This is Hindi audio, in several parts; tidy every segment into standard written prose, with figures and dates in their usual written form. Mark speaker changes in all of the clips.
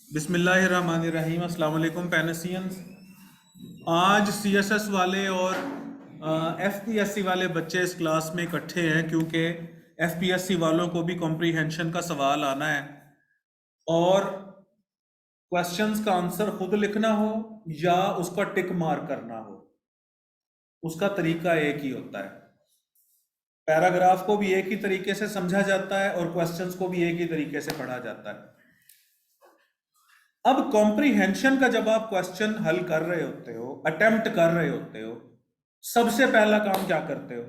Speaker 1: बिस्मिल्लाहिर्रहमानिर्रहीम। अस्सलाम वालेकुम पेनिसियंस। आज सीएसएस वाले और एफपीएससी वाले बच्चे इस क्लास में इकट्ठे हैं क्योंकि एफपीएससी वालों को भी कॉम्प्रीहेंशन का सवाल आना है और क्वेश्चंस का आंसर खुद लिखना हो या उसका टिक मार्क करना हो। उसका तरीका एक ही होता है। पैराग्राफ को भी एक ही तरीके से समझा जाता है और क्वेश्चंस को भी एक ही तरीके से पढ़ा जाता है। अब कॉम्प्रीहेंशन का जब आप क्वेश्चन हल कर रहे होते हो, अटेम्प्ट कर रहे होते हो, सबसे पहला काम क्या करते हो?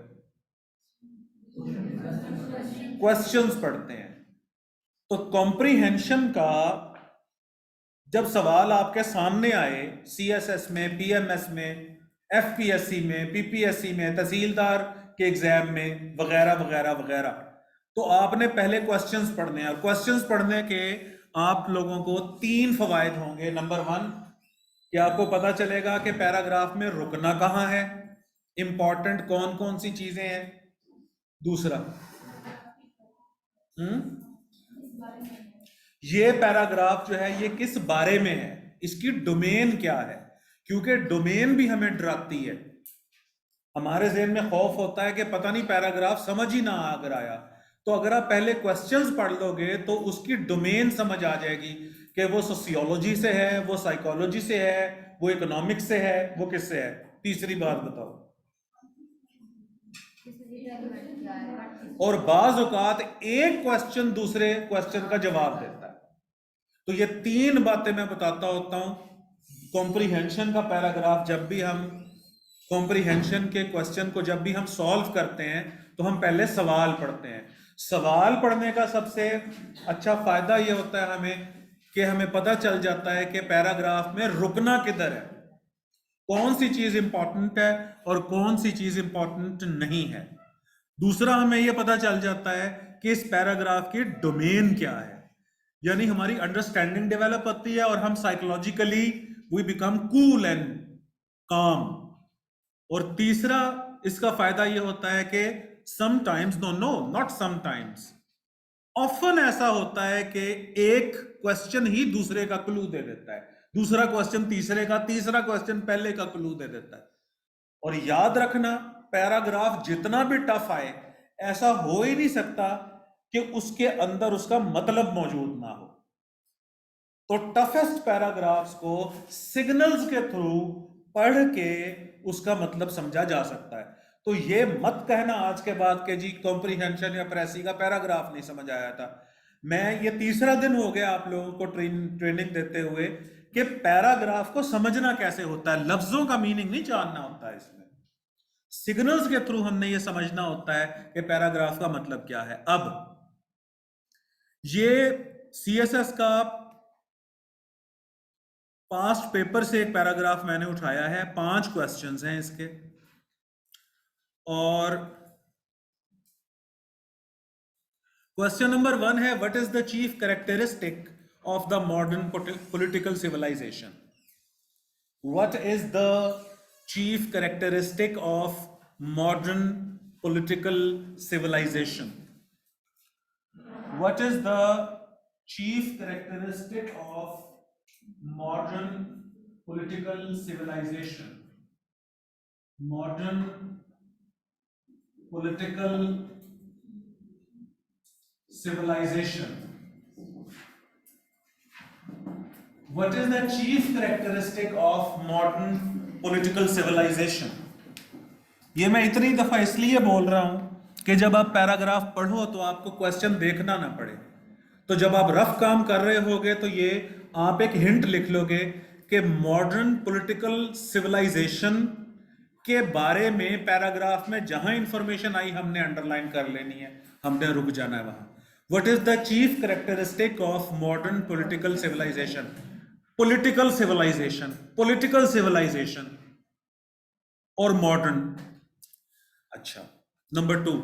Speaker 1: क्वेश्चंस पढ़ते हैं। तो कॉम्प्रीहेंशन का जब सवाल आपके सामने आए सीएसएस में, पीएमएस में, एफपीएससी में, पीपीएससी में, तहसीलदार के एग्जाम में वगैरह वगैरह वगैरह, तो आपने पहले क्वेश्चंस पढ़ने हैं। और क्वेश्चंस पढ़ने के आप लोगों को तीन फवायद होंगे। नंबर वन, कि आपको पता चलेगा कि पैराग्राफ में रुकना कहाँ है, इंपॉर्टेंट कौन कौन सी चीजें हैं। दूसरा, ये पैराग्राफ जो है ये किस बारे में है, इसकी डोमेन क्या है, क्योंकि डोमेन भी हमें डराती है। हमारे ज़हन में खौफ होता है कि पता नहीं पैराग्राफ समझ ही ना अगर आया। तो अगर आप पहले क्वेश्चंस पढ़ लोगे तो उसकी डोमेन समझ आ जाएगी कि वो सोशियोलॉजी से है, वो साइकोलॉजी से है, वो इकोनॉमिक्स से है, वो किससे है। तीसरी बात बताओ। और बाज औकात एक क्वेश्चन दूसरे क्वेश्चन का जवाब देता है। तो ये तीन बातें मैं बताता होता हूं। कॉम्प्रीहेंशन का पैराग्राफ जब भी हम कॉम्प्रीहेंशन के क्वेश्चन को जब भी हम सॉल्व करते हैं तो हम पहले सवाल पढ़ते हैं। सवाल पढ़ने का सबसे अच्छा फायदा यह होता है हमें कि हमें पता चल जाता है कि पैराग्राफ में रुकना किधर है, कौन सी चीज इंपॉर्टेंट है और कौन सी चीज इंपॉर्टेंट नहीं है। दूसरा, हमें यह पता चल जाता है कि इस पैराग्राफ की डोमेन क्या है, यानी हमारी अंडरस्टैंडिंग डेवलप होती है और हम psychologically we become cool and calm. और तीसरा, इसका फायदा यह होता है कि sometimes, no no not sometimes, often ऐसा होता है कि एक क्वेश्चन ही दूसरे का क्लू दे देता है, दूसरा क्वेश्चन तीसरे का, तीसरा क्वेश्चन पहले का क्लू दे देता है। और याद रखना, पैराग्राफ जितना भी टफ आए, ऐसा हो ही नहीं सकता कि उसके अंदर उसका मतलब मौजूद ना हो। तो टफेस्ट पैराग्राफ्स को सिग्नल्स के थ्रू पढ़ के उसका मतलब समझा जा सकता है। तो ये मत कहना आज के बाद के जी कॉम्प्रीहेंशन या प्रेसी का पैराग्राफ नहीं समझ आया था। मैं ये तीसरा दिन हो गया आप लोगों को ट्रेनिंग देते हुए कि पैराग्राफ को समझना कैसे होता है। लफ्जों का मीनिंग नहीं जानना होता है, इसमें सिग्नल्स के थ्रू हमने ये समझना होता है कि पैराग्राफ का मतलब क्या है। अब ये सीएसएस का पास्ट पेपर से एक पैराग्राफ मैंने उठाया है, 5 क्वेश्चंस हैं इसके। और क्वेश्चन नंबर 1 है, what is the chief characteristic of the modern political civilisation. What is the chief characteristic of modern political civilisation. What is the chief characteristic of modern political civilization, modern political civilization, what is the chief characteristic of modern political civilization। ये मैं इतनी दफा इसलिए बोल रहा हूं कि जब आप पैराग्राफ पढ़ो तो आपको क्वेश्चन देखना ना पड़े। तो जब आप रफ काम कर रहे होगे तो ये आप एक हिंट लिख लोगे कि मॉडर्न पॉलिटिकल सिविलाइजेशन के बारे में पैराग्राफ में जहां इंफॉर्मेशन आई हमने अंडरलाइन कर लेनी है, हमने रुक जाना है वहां। What is the chief characteristic of modern political civilization. Political civilization, political civilization और मॉडर्न। अच्छा, number 2,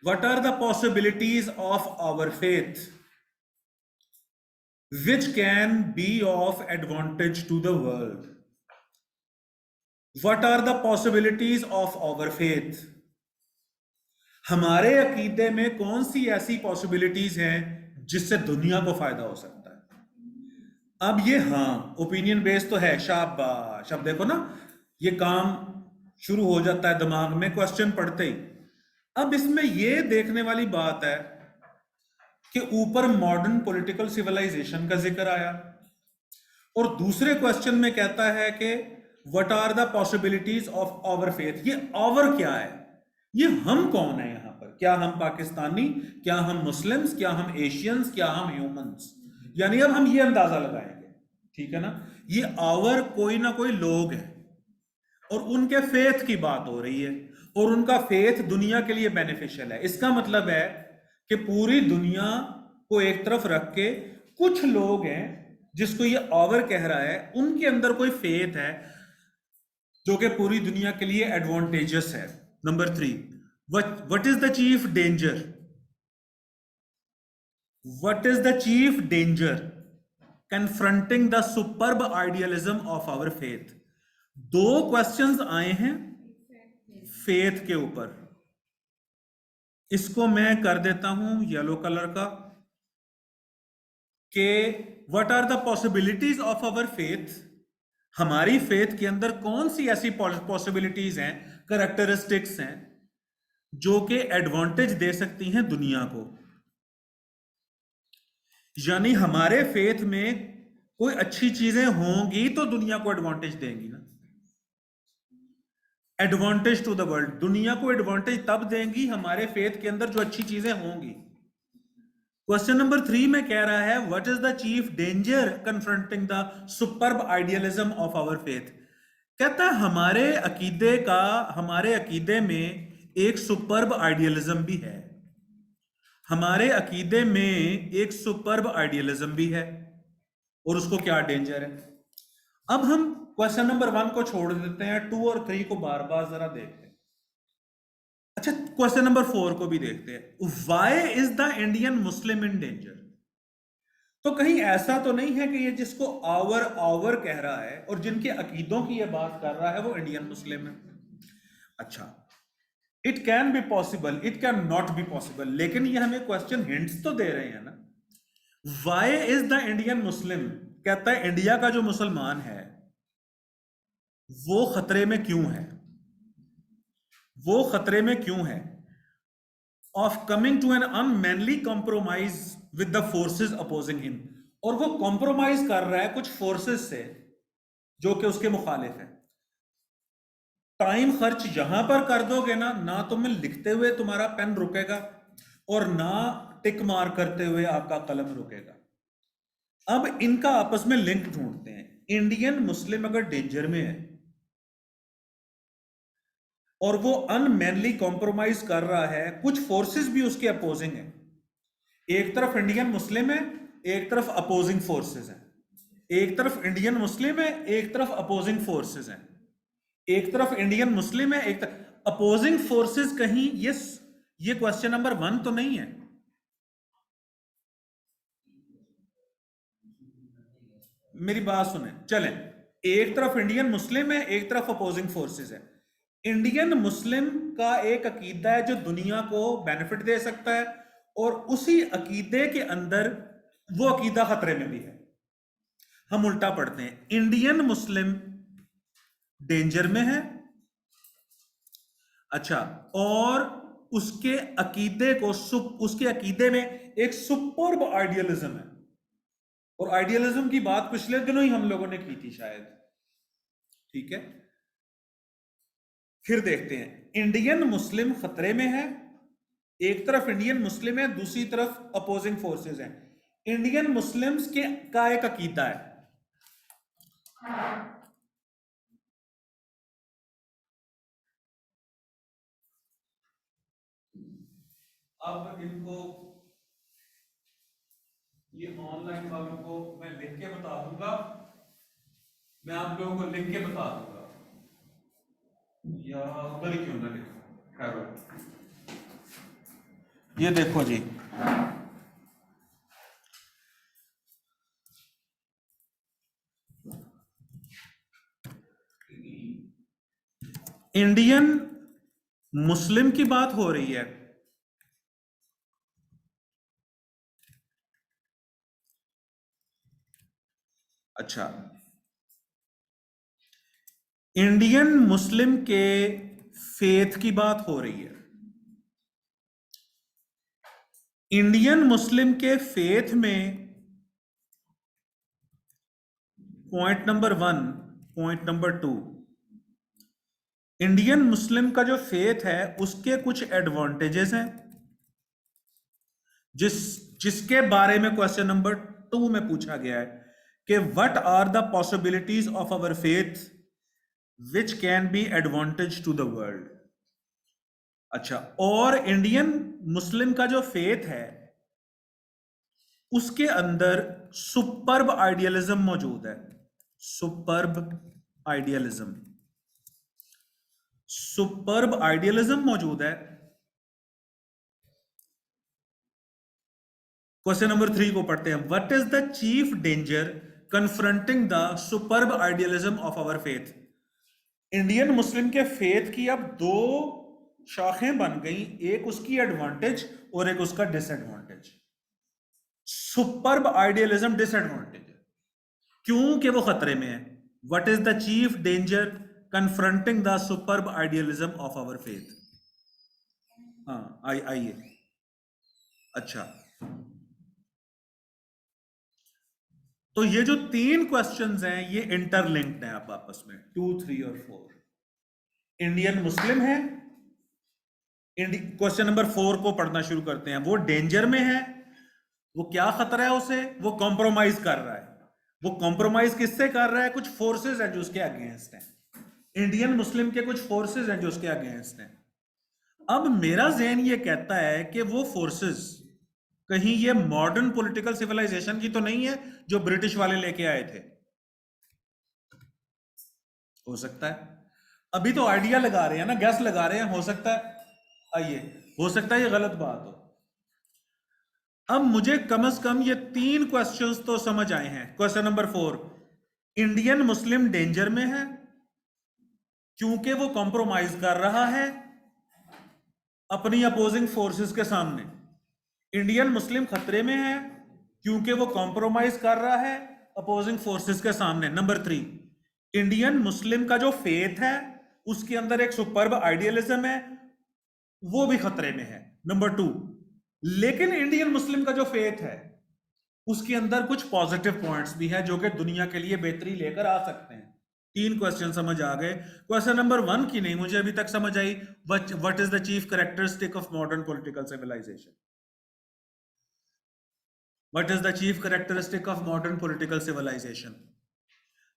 Speaker 1: what are the possibilities of our faith which can be of advantage to the world। What are the possibilities of our faith। हमारे अकीदे में कौन सी ऐसी पॉसिबिलिटीज हैं जिससे दुनिया को फायदा हो सकता है। अब ये हाँ ओपिनियन बेस्ड तो है, शाबाश। अब देखो ना, ये काम शुरू हो जाता है दिमाग में क्वेश्चन पढ़ते ही। अब इसमें ये देखने वाली बात है कि ऊपर मॉडर्न पॉलिटिकल सिविलाइजेशन का जिक्र आया, और दूसरे क्वेश्चन में कहता है कि what are the possibilities of our faith. ये आवर क्या है, ये हम कौन है यहाँ पर? क्या हम पाकिस्तानी, क्या हम मुस्लिम्स, क्या हम एशियंस, क्या हम ह्यूमंस? यानी अब हम ये अंदाजा लगाएंगे, ठीक है ना। ये आवर कोई ना कोई लोग हैं और उनके फेथ की बात हो रही है, और उनका फेथ दुनिया के लिए बेनिफिशियल है। इसका मतलब है कि पूरी दुनिया को एक तरफ रख के कुछ लोग हैं जिसको ये आवर कह रहा है, उनके अंदर कोई फेथ है जो कि पूरी दुनिया के लिए एडवांटेजेस है। Number 3, what is the chief danger? What is the chief danger confronting the superb idealism of our faith? दो क्वेश्चंस आए हैं फेथ के ऊपर। इसको मैं कर देता हूं येलो कलर का, कि what are the possibilities of our faith. हमारी फेथ के अंदर कौन सी ऐसी पॉसिबिलिटीज हैं, करैक्टरिस्टिक्स हैं जो कि एडवांटेज दे सकती हैं दुनिया को। यानी हमारे फेथ में कोई अच्छी चीजें होंगी तो दुनिया को एडवांटेज देंगी ना। एडवांटेज टू द वर्ल्ड, दुनिया को एडवांटेज तब देंगी हमारे फेथ के अंदर जो अच्छी चीजें होंगी। क्वेश्चन नंबर 3 में कह रहा है what is the chief danger confronting the superb idealism of our faith. कहता है हमारे अकीदे में एक सुपर्ब आइडियलिज्म भी है, हमारे अकीदे में एक सुपर्ब आइडियलिज्म भी है, और उसको क्या डेंजर है। अब हम क्वेश्चन नंबर 1 को छोड़ देते हैं, 2 और 3 को बार बार जरा देखते हैं। अच्छा, क्वेश्चन नंबर 4 को भी देखते हैं। Why is the Indian Muslim in danger? तो कहीं ऐसा तो नहीं है कि ये जिसको आवर आवर कह रहा है और जिनके अकीदों की ये बात कर रहा है वो इंडियन मुस्लिम है? अच्छा, it can be possible, it can not be possible, लेकिन ये हमें क्वेश्चन हिंट्स तो दे रहे हैं ना। व्हाई इज द इंडियन मुस्लिम? कहता है इंडिया का जो मुसलमान है वो खतरे में क्यों है, वो खतरे में क्यों है of coming to an unmanly compromise with the forces opposing him. और वो कॉम्प्रोमाइज कर रहा है कुछ फोर्सेस से जो कि उसके मुखालिफ है। टाइम खर्च जहां पर कर दोगे ना, ना तो मैं लिखते हुए तुम्हारा पेन रुकेगा और ना टिक मार करते हुए आपका कलम रुकेगा। अब इनका आपस में लिंक ढूंढते हैं। इंडियन मुस्लिम अगर डेंजर में है और वो अनमैनली कॉम्प्रोमाइज कर रहा है, कुछ फोर्सेस भी उसके अपोजिंग है। एक तरफ इंडियन मुस्लिम है, एक तरफ अपोजिंग फोर्सेस हैं। एक तरफ इंडियन मुस्लिम है, एक तरफ अपोजिंग फोर्सेस हैं। एक तरफ इंडियन मुस्लिम है, एक तरफ अपोजिंग फोर्सेस। कहीं ये क्वेश्चन नंबर 1 तो नहीं है। मेरी बात सुने चलें। एक तरफ इंडियन मुस्लिम है, एक तरफ अपोजिंग फोर्सेस है। इंडियन मुस्लिम का एक अकीदा है जो दुनिया को बेनिफिट दे सकता है, और उसी अकीदे के अंदर वो अकीदा खतरे में भी है। हम उल्टा पढ़ते हैं, इंडियन मुस्लिम डेंजर में है, अच्छा, और उसके अकीदे में एक सुपर्ब आइडियलिज्म है। और आइडियलिज्म की बात पिछले दिनों ही हम लोगों ने की थी शायद, ठीक है। फिर देखते हैं, इंडियन मुस्लिम खतरे में है, एक तरफ इंडियन मुस्लिम है, दूसरी तरफ अपोजिंग फोर्सेस हैं। इंडियन मुस्लिम्स के का एक अकीदा है, अब इनको ये ऑनलाइन वालों को मैं लिख के बता दूंगा, मैं आप लोगों को लिख के बता दूंगा, या उधर ही क्यों ना लिखो, खैर। ये देखो जी, इंडियन मुस्लिम की बात हो रही है, अच्छा, इंडियन मुस्लिम के फेथ की बात हो रही है। इंडियन मुस्लिम के फेथ में point number 1, point number 2, Indian Muslim का जो फेथ है उसके कुछ एडवांटेजेस हैं जिसके बारे में क्वेश्चन नंबर 2 में पूछा गया है कि what are the possibilities of our faith which can be advantage to the world. अच्छा, और इंडियन मुस्लिम का जो फेथ है उसके अंदर सुपर्ब आइडियलिज्म मौजूद है। सुपर्ब आइडियलिज्म, सुपर्ब आइडियलिज्म मौजूद है। क्वेश्चन नंबर 3 को पढ़ते हैं। What is the chief danger confronting the superb idealism of our faith. Indian Muslim के फेथ की अब दो शाखें बन गई, एक उसकी एडवांटेज और एक उसका डिसएडवांटेज। सुपर्ब आइडियलिज्म डिसएडवांटेज है, क्योंकि वो खतरे में है। What is the chief danger confronting the superb idealism of our faith. हाँ, आइए। अच्छा, तो ये जो 3 क्वेश्चंस हैं ये इंटरलिंक्ड हैं आप आपस में, 2, 3 और 4। इंडियन मुस्लिम है, क्वेश्चन नंबर 4 को पढ़ना शुरू करते हैं। वो डेंजर में है, वो क्या खतरा है उसे, वो कॉम्प्रोमाइज कर रहा है। वो कॉम्प्रोमाइज किससे कर रहा है? कुछ फोर्सेस हैं जो उसके अगेंस्ट हैं। इंडियन मुस्लिम के कुछ फोर्सेस हैं जो उसके अगेंस्ट हैं। अब मेरा ज़हन ये कहता है कि वो फोर्सेस कहीं ये मॉडर्न पॉलिटिकल सिविलाइजेशन की तो नहीं है जो ब्रिटिश वाले लेके आए थे। हो सकता है, अभी तो आइडिया लगा रहे हैं ना, गैस लगा रहे हैं, हो सकता है। आइए, हो सकता है ये गलत बात हो। अब मुझे कम से कम ये 3 क्वेश्चंस तो समझ आए हैं। Question number 4, Indian Muslim danger में है क्योंकि वो कॉम्प्रोमाइज कर रहा है अपनी अपोजिंग फोर्सेस के सामने। इंडियन मुस्लिम खतरे में है क्योंकि वो कॉम्प्रोमाइज कर रहा है अपोजिंग फोर्सेस के सामने। नंबर 3, इंडियन मुस्लिम का जो फेथ है उसके अंदर एक सुपर्ब आइडियलिज्म है, वो भी खतरे में है। नंबर 2, लेकिन इंडियन मुस्लिम का जो फेथ है उसके अंदर कुछ पॉजिटिव पॉइंट्स भी है जो कि दुनिया के लिए बेहतरी लेकर आ सकते हैं। 3 क्वेश्चन समझ आ गए। क्वेश्चन नंबर 1 की नहीं मुझे अभी तक समझ आई, what is the chief characteristic of modern political civilisation. What is the chief characteristic of modern political civilisation.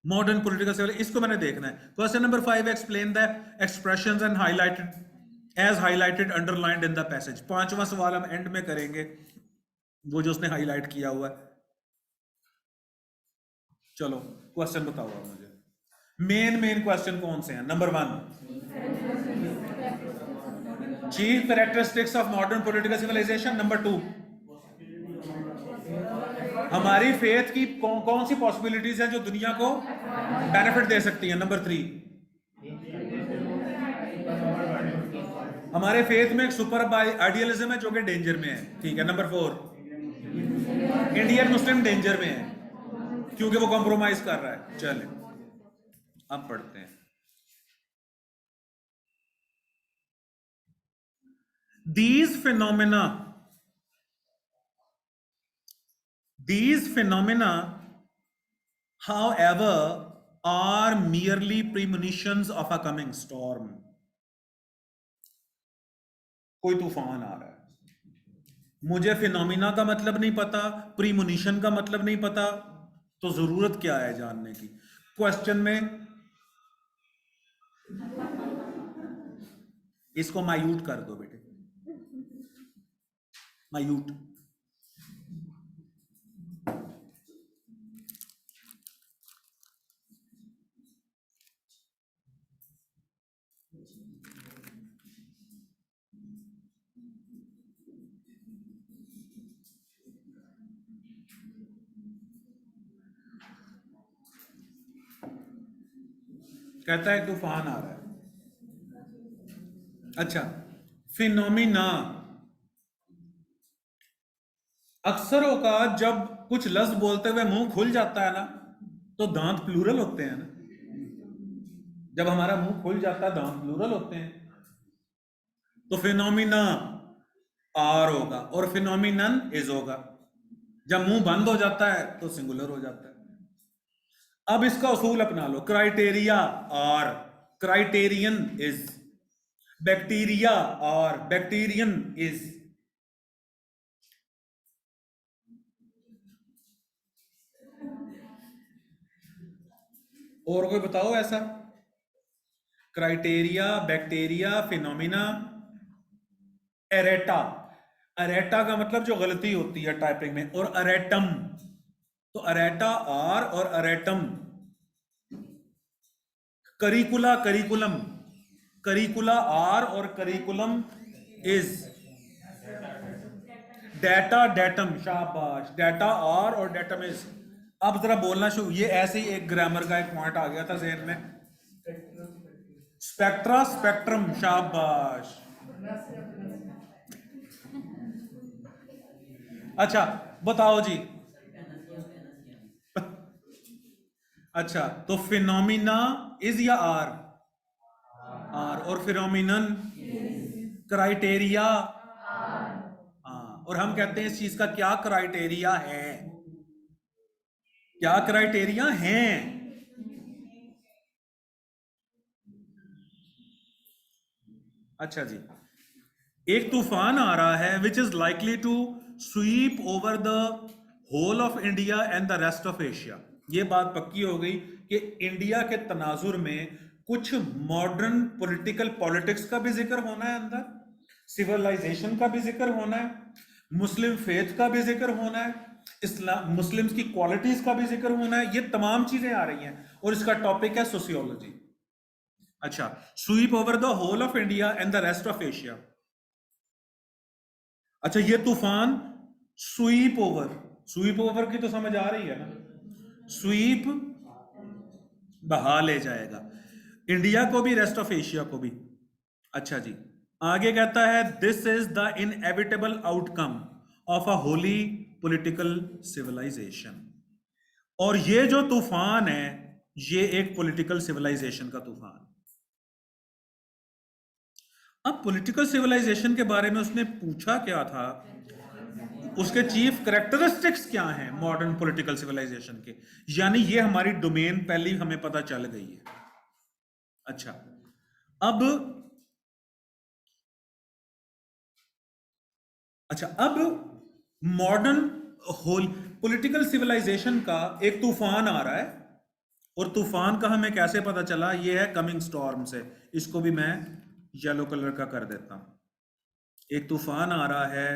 Speaker 1: Modern political civilisation, इसको मैंने देखना है। Question number 5, explain the expressions and highlighted as highlighted underlined in the passage. 5वां सवाल हम एंड में करेंगे, वो जो उसने हाईलाइट किया हुआ है। चलो क्वेश्चन बताओ आप मुझे, मेन क्वेश्चन कौन से हैं। Number 1, chief characteristics of modern political civilization. Number 2, हमारी फेथ की कौन सी पॉसिबिलिटीज हैं जो दुनिया को बेनिफिट दे सकती हैं। नंबर 3, हमारे फेथ में एक सुपर आइडियलिज्म है जो कि डेंजर में है। ठीक है। नंबर 4, इंडियन मुस्लिम डेंजर में है क्योंकि वो कॉम्प्रोमाइज कर रहा है। चले अब पढ़ते हैं। These phenomena, however, are merely premonitions of a coming storm. कोई तूफान आ रहा है, मुझे फिनोमिना का मतलब नहीं पता, प्रीमोनिशन का मतलब नहीं पता, तो जरूरत क्या है जानने की। क्वेश्चन में इसको मायूट कर दो बेटे, मायूट। कहता है तूफान आ रहा है। अच्छा, फिनोमिना, अक्सर औकात जब कुछ लफ्ज बोलते हुए मुंह खुल जाता है ना, तो दांत प्लूरल होते हैं ना, जब हमारा मुंह खुल जाता है दांत प्लूरल होते हैं। तो फिनोमिना आर होगा और फिनोमिनन इज होगा। जब मुंह बंद हो जाता है तो सिंगुलर हो जाता है। अब इसका उसूल अपना लो, criteria are, criterion is, bacteria are, bacterion is. और कोई बताओ ऐसा? Criteria, bacteria, phenomena, errata. Errata का मतलब जो गलती होती है टाइपिंग में, और अरेटम। तो अरेटा आर और अरेटम। करिकुला, करिकुलम, करिकुला आर और करिकुलम इज। डेटा, डेटम, शाबाश, डेटा आर और डेटम इज। अब जरा बोलना शुरू, ये ऐसे ही एक ग्रामर का एक पॉइंट आ गया था जहन में। स्पेक्ट्रा, स्पेक्ट्रम, शाबाश। अच्छा बताओ जी। अच्छा तो फिनोमिना इज या आर? आर। और फिनोमिनन, क्राइटेरिया। हाँ, और हम कहते हैं इस चीज का क्या क्राइटेरिया है? क्या क्राइटेरिया है? अच्छा जी, एक तूफान आ रहा है which is likely to sweep over the whole of India and the rest of Asia. ये बात पक्की हो गई कि इंडिया के तनाजुर में कुछ मॉडर्न पॉलिटिकल पॉलिटिक्स का भी जिक्र होना है अंदर, सिविलाइजेशन का भी जिक्र होना है, मुस्लिम फेथ का भी जिक्र होना है, इस्लाम मुस्लिम्स की क्वालिटीज का भी जिक्र होना है। ये तमाम चीजें आ रही हैं और इसका टॉपिक है सोशियोलॉजी। अच्छा, sweep over the whole of India and the rest of Asia. अच्छा ये तूफान स्वीप ओवर, स्वीप ओवर की तो समझ आ रही है ना, स्वीप बहा ले जाएगा इंडिया को भी रेस्ट ऑफ एशिया को भी। अच्छा जी, आगे कहता है this is the inevitable outcome of a holy political civilization. और ये जो तूफान है ये एक पॉलिटिकल सिविलाइजेशन का तूफान। अब पॉलिटिकल सिविलाइजेशन के बारे में उसने पूछा क्या था, उसके चीफ करेक्टरिस्टिक्स क्या हैं मॉडर्न पॉलिटिकल सिविलाइजेशन के, यानी ये हमारी डोमेन पहले ही हमें पता चल गई है। अच्छा अब, अच्छा अब मॉडर्न होल पॉलिटिकल सिविलाइजेशन का एक तूफान आ रहा है, और तूफान का हमें कैसे पता चला? ये है कमिंग स्टॉर्म से। इसको भी मैं येलो कलर का कर देता हूं। एक तूफान आ रहा है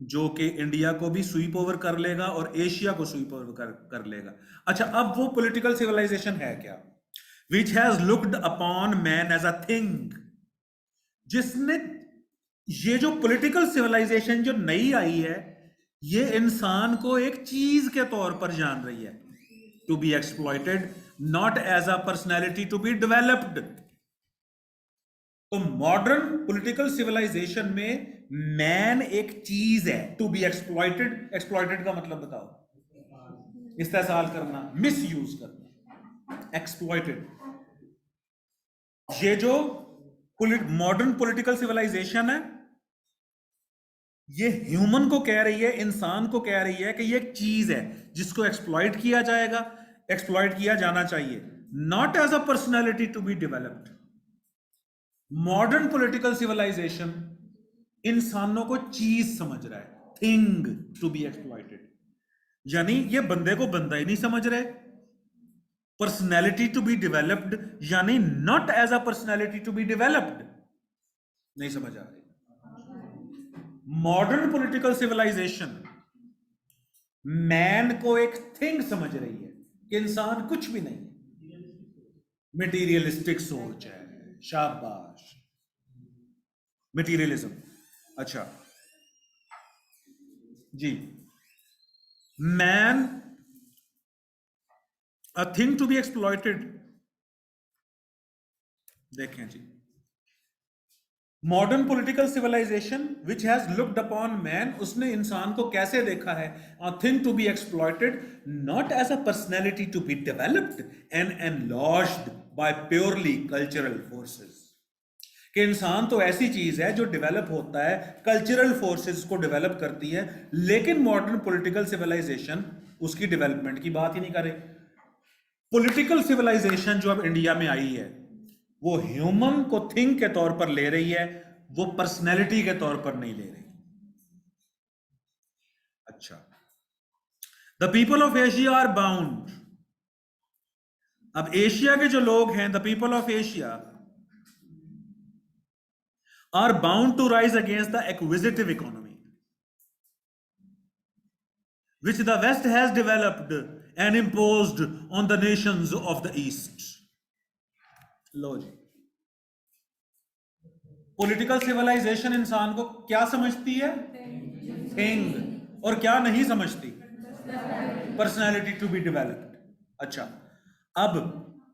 Speaker 1: जो कि इंडिया को भी स्वीप ओवर कर लेगा और एशिया को स्वीप ओवर कर लेगा। अच्छा अब वो पॉलिटिकल सिविलाइजेशन है क्या? Which has looked upon man as a thing. जिसने, ये जो पॉलिटिकल सिविलाइजेशन जो नई आई है ये इंसान को एक चीज के तौर पर जान रही है, to be exploited, not as a personality to be developed. तो मॉडर्न पॉलिटिकल सिविलाइजेशन में मैन एक चीज है टू बी एक्सप्लॉइटेड। एक्सप्लॉइटेड का मतलब बताओ? इस्तेसाल करना, मिस यूज करना, एक्सप्लॉइटेड। ये जो मॉडर्न पॉलिटिकल सिविलाइजेशन है ये ह्यूमन को कह रही है, इंसान को कह रही है कि ये एक चीज है जिसको एक्सप्लॉइट किया जाएगा, एक्सप्लॉइट किया जाना चाहिए, not as a personality to be developed. Modern political civilization इंसानों को चीज समझ रहा है, थिंग टू बी एक्सप्लॉइटेड। यानी ये बंदे को बंदा ही नहीं समझ रहे। पर्सनैलिटी टू बी डेवलप्ड यानी not as a personality to be developed, नहीं समझ आ रही। मॉडर्न पॉलिटिकल सिविलाइजेशन मैन को एक थिंग समझ रही है कि इंसान कुछ भी नहीं है, मटेरियलिस्टिक सोच है। शाबाश, मटेरियलिज्म। अच्छा जी, man a thing to be exploited. देखें जी, modern political civilisation which has looked upon man, उसने इंसान को कैसे देखा है? A thing to be exploited, not as a personality to be developed and enlarged by purely cultural forces. कि इंसान तो ऐसी चीज है जो डेवलप होता है, कल्चरल फोर्सेस को डेवलप करती है, लेकिन मॉडर्न पॉलिटिकल सिविलाइजेशन उसकी डेवलपमेंट की बात ही नहीं करे। पॉलिटिकल सिविलाइजेशन जो अब इंडिया में आई है वो ह्यूमन को थिंग के तौर पर ले रही है, वो पर्सनैलिटी के तौर पर नहीं ले रही। अच्छा, the people of Asia are bound. अब एशिया के जो लोग हैं, the people of Asia are bound to rise against the acquisitive economy which the West has developed and imposed on the nations of the East. लो जी, पॉलिटिकल सिविलाइजेशन इंसान को क्या समझती है? थिंग। और क्या नहीं समझती? Personality to be developed. अच्छा, अब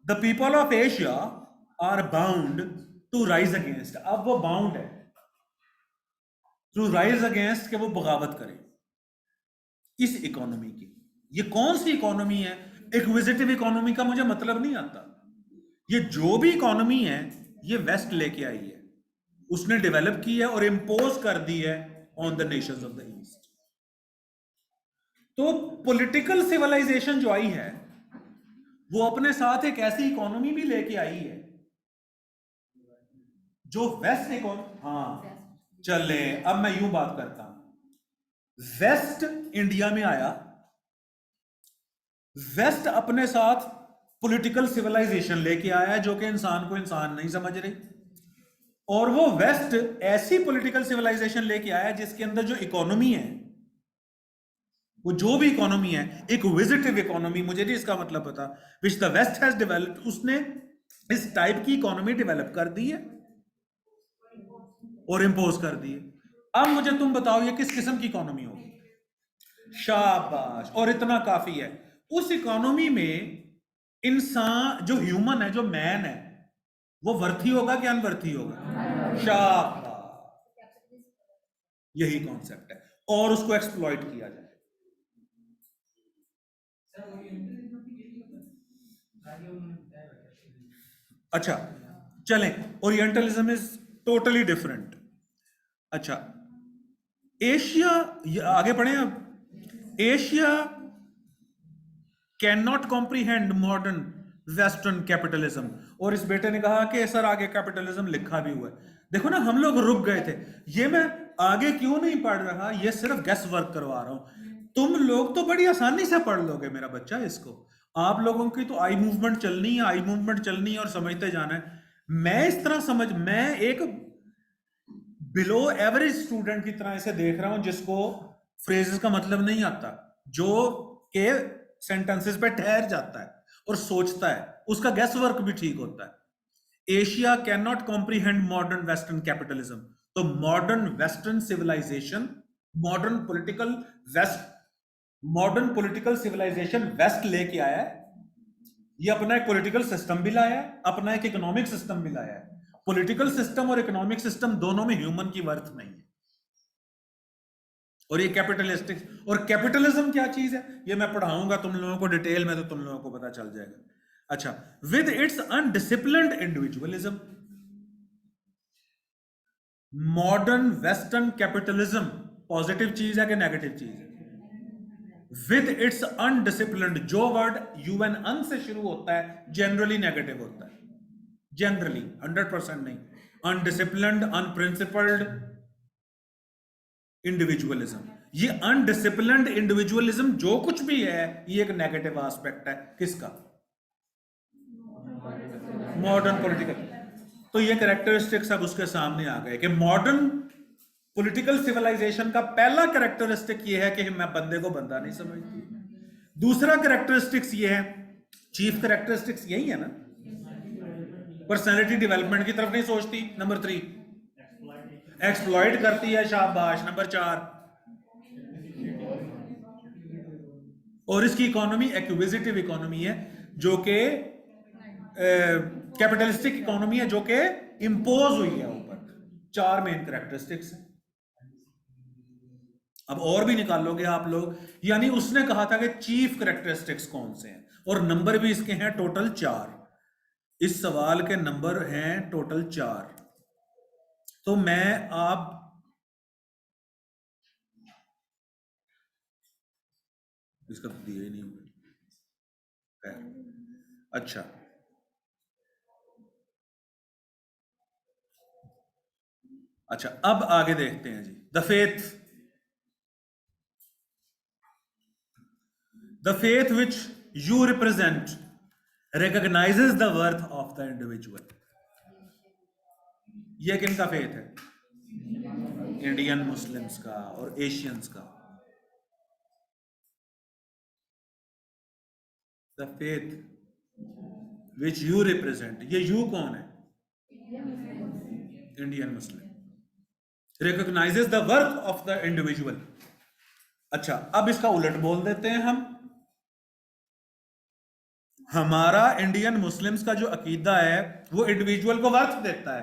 Speaker 1: the people of Asia are bound to rise against, अब वो बाउंड है टू राइज अगेंस्ट के वो बगावत करे इस इकोनॉमी की। ये कौन सी इकोनॉमी है? एक्विजिटिव इकोनॉमी का मुझे मतलब नहीं आता। ये जो भी इकोनॉमी है ये वेस्ट लेके आई है, उसने डेवलप की है और इंपोज कर दी है on the Nations of the east. तो पॉलिटिकल सिविलाइजेशन जो आई है वो अपने साथ एक ऐसी इकोनॉमी भी लेके आई है जो वेस्ट इकोनॉमी। हाँ चले, अब मैं यूं बात करता हूं। वेस्ट इंडिया में आया, वेस्ट अपने साथ पॉलिटिकल सिविलाइजेशन लेके आया जो कि इंसान को इंसान नहीं समझ रही, और वो वेस्ट ऐसी पॉलिटिकल सिविलाइजेशन लेके आया जिसके अंदर जो इकोनॉमी है, वो जो भी इकोनॉमी है, एक विजिटिव इकोनॉमी, मुझे नहीं इसका मतलब पता, which the West has developed, उसने इस टाइप की इकोनॉमी डेवलप कर दी है और इंपोज कर दी है। अब मुझे तुम बताओ ये किस किस्म की इकोनॉमी होगी? शाबाश, और इतना काफी है। उस इकोनॉमी में इंसान जो ह्यूमन है, जो मैन है, वो वर्थी होगा कि अनवर्थी होगा? शाबाश, यही कॉन्सेप्ट है, और उसको एक्सप्लॉइट किया जाए। अच्छा चलें, ओरिएंटलिज्म इज टोटली डिफरेंट। अच्छा, एशिया, आगे पढ़ें अब। Asia can not comprehend modern western capitalism. और इस बेटे ने कहा कि सर आगे कैपिटलिज्म लिखा भी हुआ है। देखो ना, हम लोग रुक गए थे। ये मैं आगे क्यों नहीं पढ़ रहा, ये सिर्फ गेस वर्क करवा रहा हूं। तुम लोग तो बड़ी आसानी से पढ़ लोगे मेरा बच्चा इसको। आप लोगों की तो आई मूवमेंट चलनी है, आई मूवमेंट चलनी है और समझते जाना है। मैं इस तरह समझ, मैं एक बिलो एवरेज स्टूडेंट की तरह इसे देख रहा हूं जिसको फ्रेजेस का मतलब नहीं आता, जो के सेंटेंसेस पे ठहर जाता है और सोचता है, उसका गेस वर्क भी ठीक होता है। Asia can not comprehend modern western capitalism. तो modern western civilisation, modern political civilisation west लेके आया है। ये अपना एक पॉलिटिकल सिस्टम भी लाया है, अपना एक इकोनॉमिक सिस्टम भी लाया है। पॉलिटिकल सिस्टम और इकोनॉमिक सिस्टम दोनों में ह्यूमन की वर्थ नहीं है। और ये कैपिटलिस्टिक, और कैपिटलिज्म क्या चीज है ये मैं पढ़ाऊंगा तुम लोगों को डिटेल में, तो तुम लोगों को पता चल जाएगा। अच्छा, with its undisciplined individualism, modern western capitalism positive चीज है कि नेगेटिव चीज है? विद इट्स अनडिसिप्लिन्ड, जो वर्ड यूएन अन से शुरू होता है जनरली नेगेटिव होता है, जनरली, 100% नहीं। अनडिसिप्लिन्ड, अनप्रिंसिपल्ड इंडिविजुअलिज्म, ये अनडिसिप्लिन्ड इंडिविजुअलिज्म जो कुछ भी है ये एक नेगेटिव एस्पेक्ट है किसका? Modern political. तो ये कैरेक्टरिस्टिक्स अब उसके सामने आ गए कि मॉडर्न पॉलिटिकल सिविलाइजेशन का पहला कैरेक्टरिस्टिक ये है कि मैं बंदे को बंदा नहीं समझती। दूसरा कैरेक्टरिस्टिक्स ये है, चीफ कैरेक्टरिस्टिक्स यही है ना, पर्सनालिटी डेवलपमेंट की तरफ नहीं सोचती। नंबर 3, एक्सप्लॉइट करती है। शाबाश। नंबर 4, और इसकी इकोनॉमी एक्विजिटिव इकोनॉमी है, जो कि कैपिटलिस्टिक इकोनॉमी है, जो कि इंपोज हुई है ऊपर। 4 मेन कैरेक्टरिस्टिक्स हैं। अब और भी निकालोगे आप लोग, यानी उसने कहा था कि चीफ कैरेक्टरिस्टिक्स कौन से हैं, और नंबर भी इसके हैं टोटल 4। इस सवाल के नंबर हैं टोटल 4। तो मैं आप इसका तो दिया ही नहीं होगा। अच्छा, अच्छा अब आगे देखते हैं जी। The faith which you represent recognizes the worth of the individual। ये किनका फेथ है? इंडियन मुस्लिम्स का और एशियंस का। The faith which you represent, ये यू कौन है? Indian Muslim. Recognises the worth of the individual. अच्छा, अब इसका उलट बोल देते हैं हम। हमारा इंडियन मुस्लिम्स का जो अकीदा है वो इंडिविजुअल को वर्थ देता है।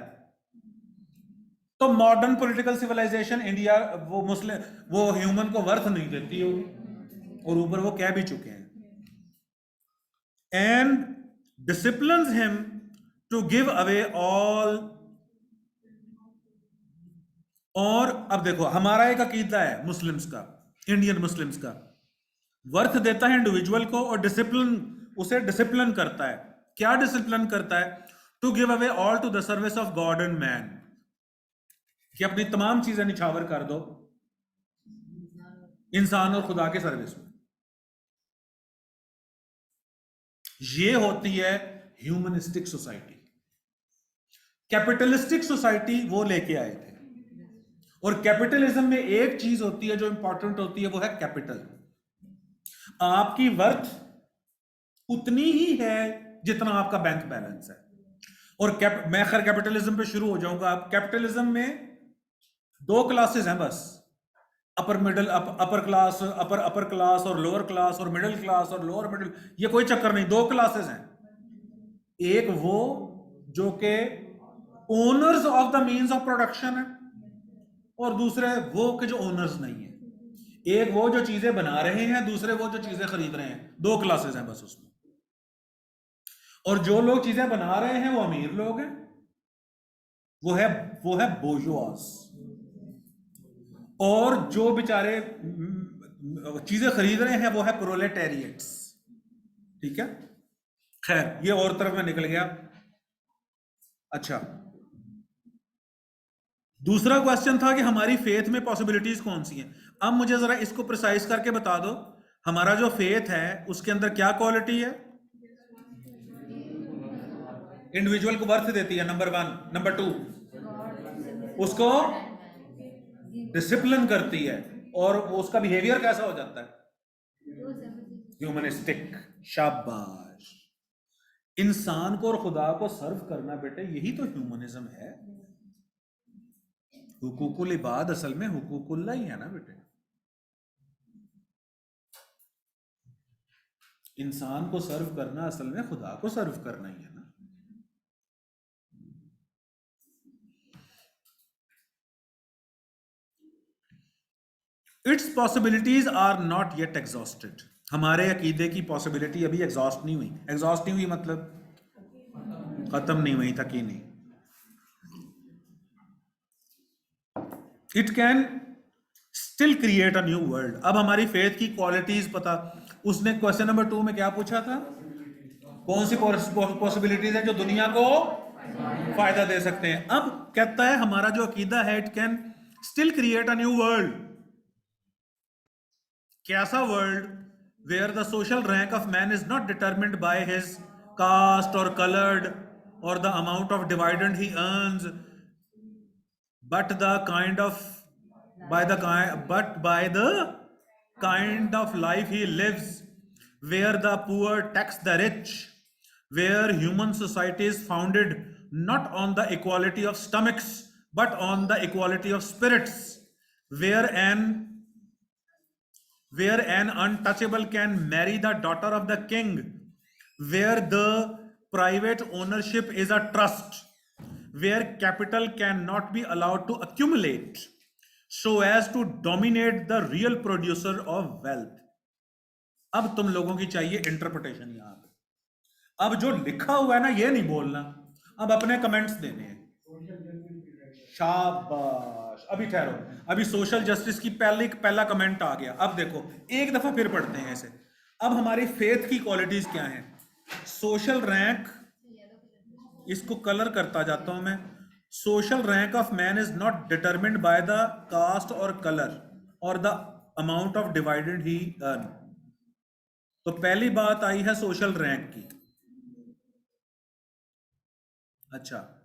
Speaker 1: तो मॉडर्न पॉलिटिकल सिविलाइजेशन इंडिया वो मुस्लिम वो ह्यूमन को वर्थ नहीं देती होगी, और ऊपर वो कह भी चुके हैं। And disciplines him to give away all. और अब देखो, हमारा एक अकीदा है मुस्लिम्स का, इंडियन मुस्लिम्स का, वर्थ देता है इंडिविजुअल को और डिसिप्लिन, उसे डिसिप्लिन करता है। क्या डिसिप्लिन करता है? To give away all to the service of God and man, कि अपनी तमाम चीजें निछावर कर दो इंसान और खुदा के सर्विस में। ये होती है ह्यूमनिस्टिक सोसाइटी। कैपिटलिस्टिक सोसाइटी वो लेके आए थे, और कैपिटलिज्म में एक चीज होती है जो इंपॉर्टेंट होती है, वो है कैपिटल। आपकी वर्थ उतनी ही है जितना आपका बैंक बैलेंस है। और मैं खैर कैपिटलिज्म पे शुरू हो जाऊंगा। अब कैपिटलिज्म में 2 क्लासेस हैं बस, upper middle, upper class, upper class और लोअर क्लास, और मिडिल क्लास और लोअर मिडिल। ये कोई चक्कर नहीं, 2 क्लासेस हैं। एक वो जो कि owners of the means of production है, और दूसरे वो कि जो ओनर्स नहीं है। एक वो जो चीजें बना रहे हैं, दूसरे वो जो चीजें खरीद रहे हैं। 2 क्लासेस हैं बस उसमें। और जो लोग चीजें बना रहे हैं वो अमीर लोग हैं, वो है बोर्जुआस। और जो बेचारे चीजें खरीद रहे हैं वो है प्रोलेटेरिएट्स। ठीक है, खैर ये और तरफ में निकल गया। अच्छा, दूसरा क्वेश्चन था कि हमारी फेथ में पॉसिबिलिटीज कौन सी हैं। अब मुझे जरा इसको प्रिसाइज करके बता दो, हमारा जो फेथ है उसके अंदर क्या क्वालिटी है? इंडिविजुअल को वर्थ देती है, नंबर 1। नंबर 2, उसको डिसिप्लिन करती है, और उसका बिहेवियर कैसा हो जाता है? ह्यूमनिस्टिक। शाबाश। इंसान को और खुदा को सर्व करना बेटे, यही तो ह्यूमनिज्म है। हुकूकुल इबाद असल में हुकूकुल्लाह ही है ना बेटे। इंसान को सर्व करना असल में खुदा को सर्व करना ही है ना। Its possibilities are not yet exhausted. हमारे अकीदे की पॉसिबिलिटी अभी एग्जॉस्ट नहीं हुई। एग्जॉस्ट नहीं हुई मतलब खत्म नहीं हुई तक ही नहीं। It can still create a new world. अब हमारी फेथ की क्वालिटीज पता, उसने क्वेश्चन नंबर 2 में क्या पूछा था? कौन सी पॉसिबिलिटीज है जो दुनिया को फायदा दे सकते हैं? अब कहता है हमारा जो अकीदा है, it can still create a new world. कैसा world? Where the social rank of man is not determined by his caste or coloured or the amount of dividend he earns, but the kind of by the kind of life he lives, where the poor tax the rich, where human society is founded not on the equality of stomachs but on the equality of spirits, where an untouchable can marry the daughter of the king, where the private ownership is a trust, where capital cannot be allowed to accumulate so as to dominate the real producer of wealth. अब तुम लोगों की चाहिए इंटरप्रिटेशन यहां पे। अब जो लिखा हुआ है ना ये नहीं बोलना, अब अपने कमेंट्स देने हैं। शाबाश, अभी ठहरो, अभी सोशल जस्टिस की पहला कमेंट आ गया। अब देखो एक दफा फिर पढ़ते हैं इसे। अब हमारी फेथ की क्वालिटीज क्या हैं? सोशल रैंक, इसको कलर करता जाता हूं मैं। Social rank of man is not determined by the caste और कलर और the amount of divided he earn. तो पहली बात आई है सोशल रैंक की। अच्छा,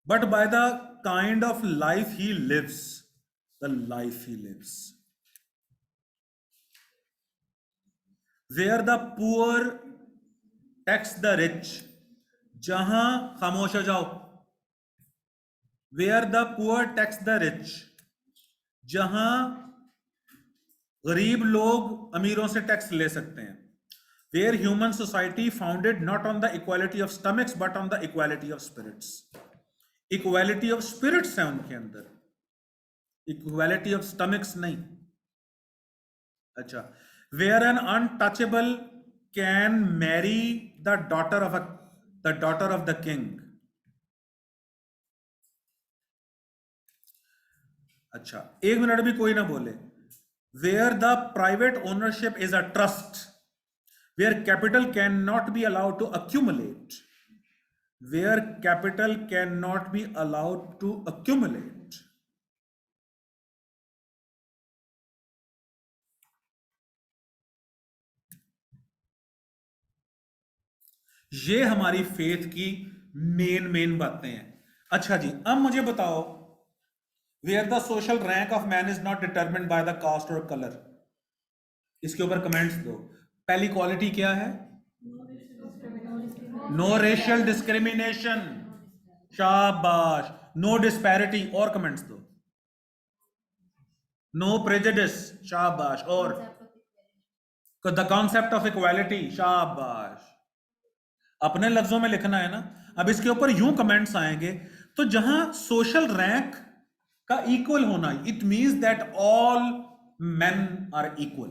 Speaker 1: but by the kind of life he lives, the life he lives, where the poor tax the rich, जहां, खामोश हो जाओ, where the poor tax the rich, जहां गरीब लोग अमीरों से टैक्स ले सकते हैं। where human society founded not on the equality of stomachs but on the equality of spirits, equality of spirits है उनके अंदर, इक्वालिटी ऑफ स्टमक्स नहीं। अच्छा, where an untouchable can marry the daughter of the king. अच्छा, एक मिनट भी कोई ना बोले। Where the private ownership is a trust, where capital can not be allowed to accumulate, where capital can not be allowed to accumulate. ये हमारी फेथ की मेन बातें हैं। अच्छा जी, अब मुझे बताओ, where the social rank of man is not determined by the caste और कलर, इसके ऊपर कमेंट्स दो। पहली क्वालिटी क्या है? नो रेशियल डिस्क्रिमिनेशन, शाबाश। नो डिस्पैरिटी, और कमेंट्स दो। नो प्रेजुडिस, शाबाश। और द कॉन्सेप्ट ऑफ इक्वालिटी, शाबाश। अपने लफ्जों में लिखना है ना। अब इसके ऊपर यूं कमेंट्स आएंगे, तो जहां सोशल रैंक का इक्वल होना, it means that all men are equal,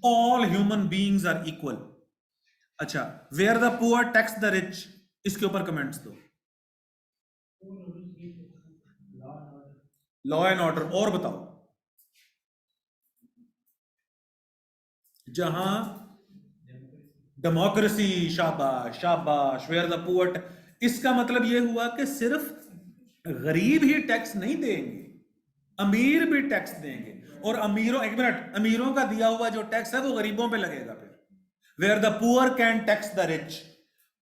Speaker 1: all human beings are equal. अच्छा, where the poor tax the rich, इसके ऊपर कमेंट्स दो। लॉ एंड ऑर्डर, और बताओ। जहां डेमोक्रेसी, शाबाश शाबाश। वेयर द पुअर, इसका मतलब यह हुआ कि सिर्फ गरीब ही टैक्स नहीं देंगे, अमीर भी टैक्स देंगे। और अमीरों, एक मिनट, अमीरों का दिया हुआ जो टैक्स है वो गरीबों पे लगेगा फिर। Where the poor can tax the rich,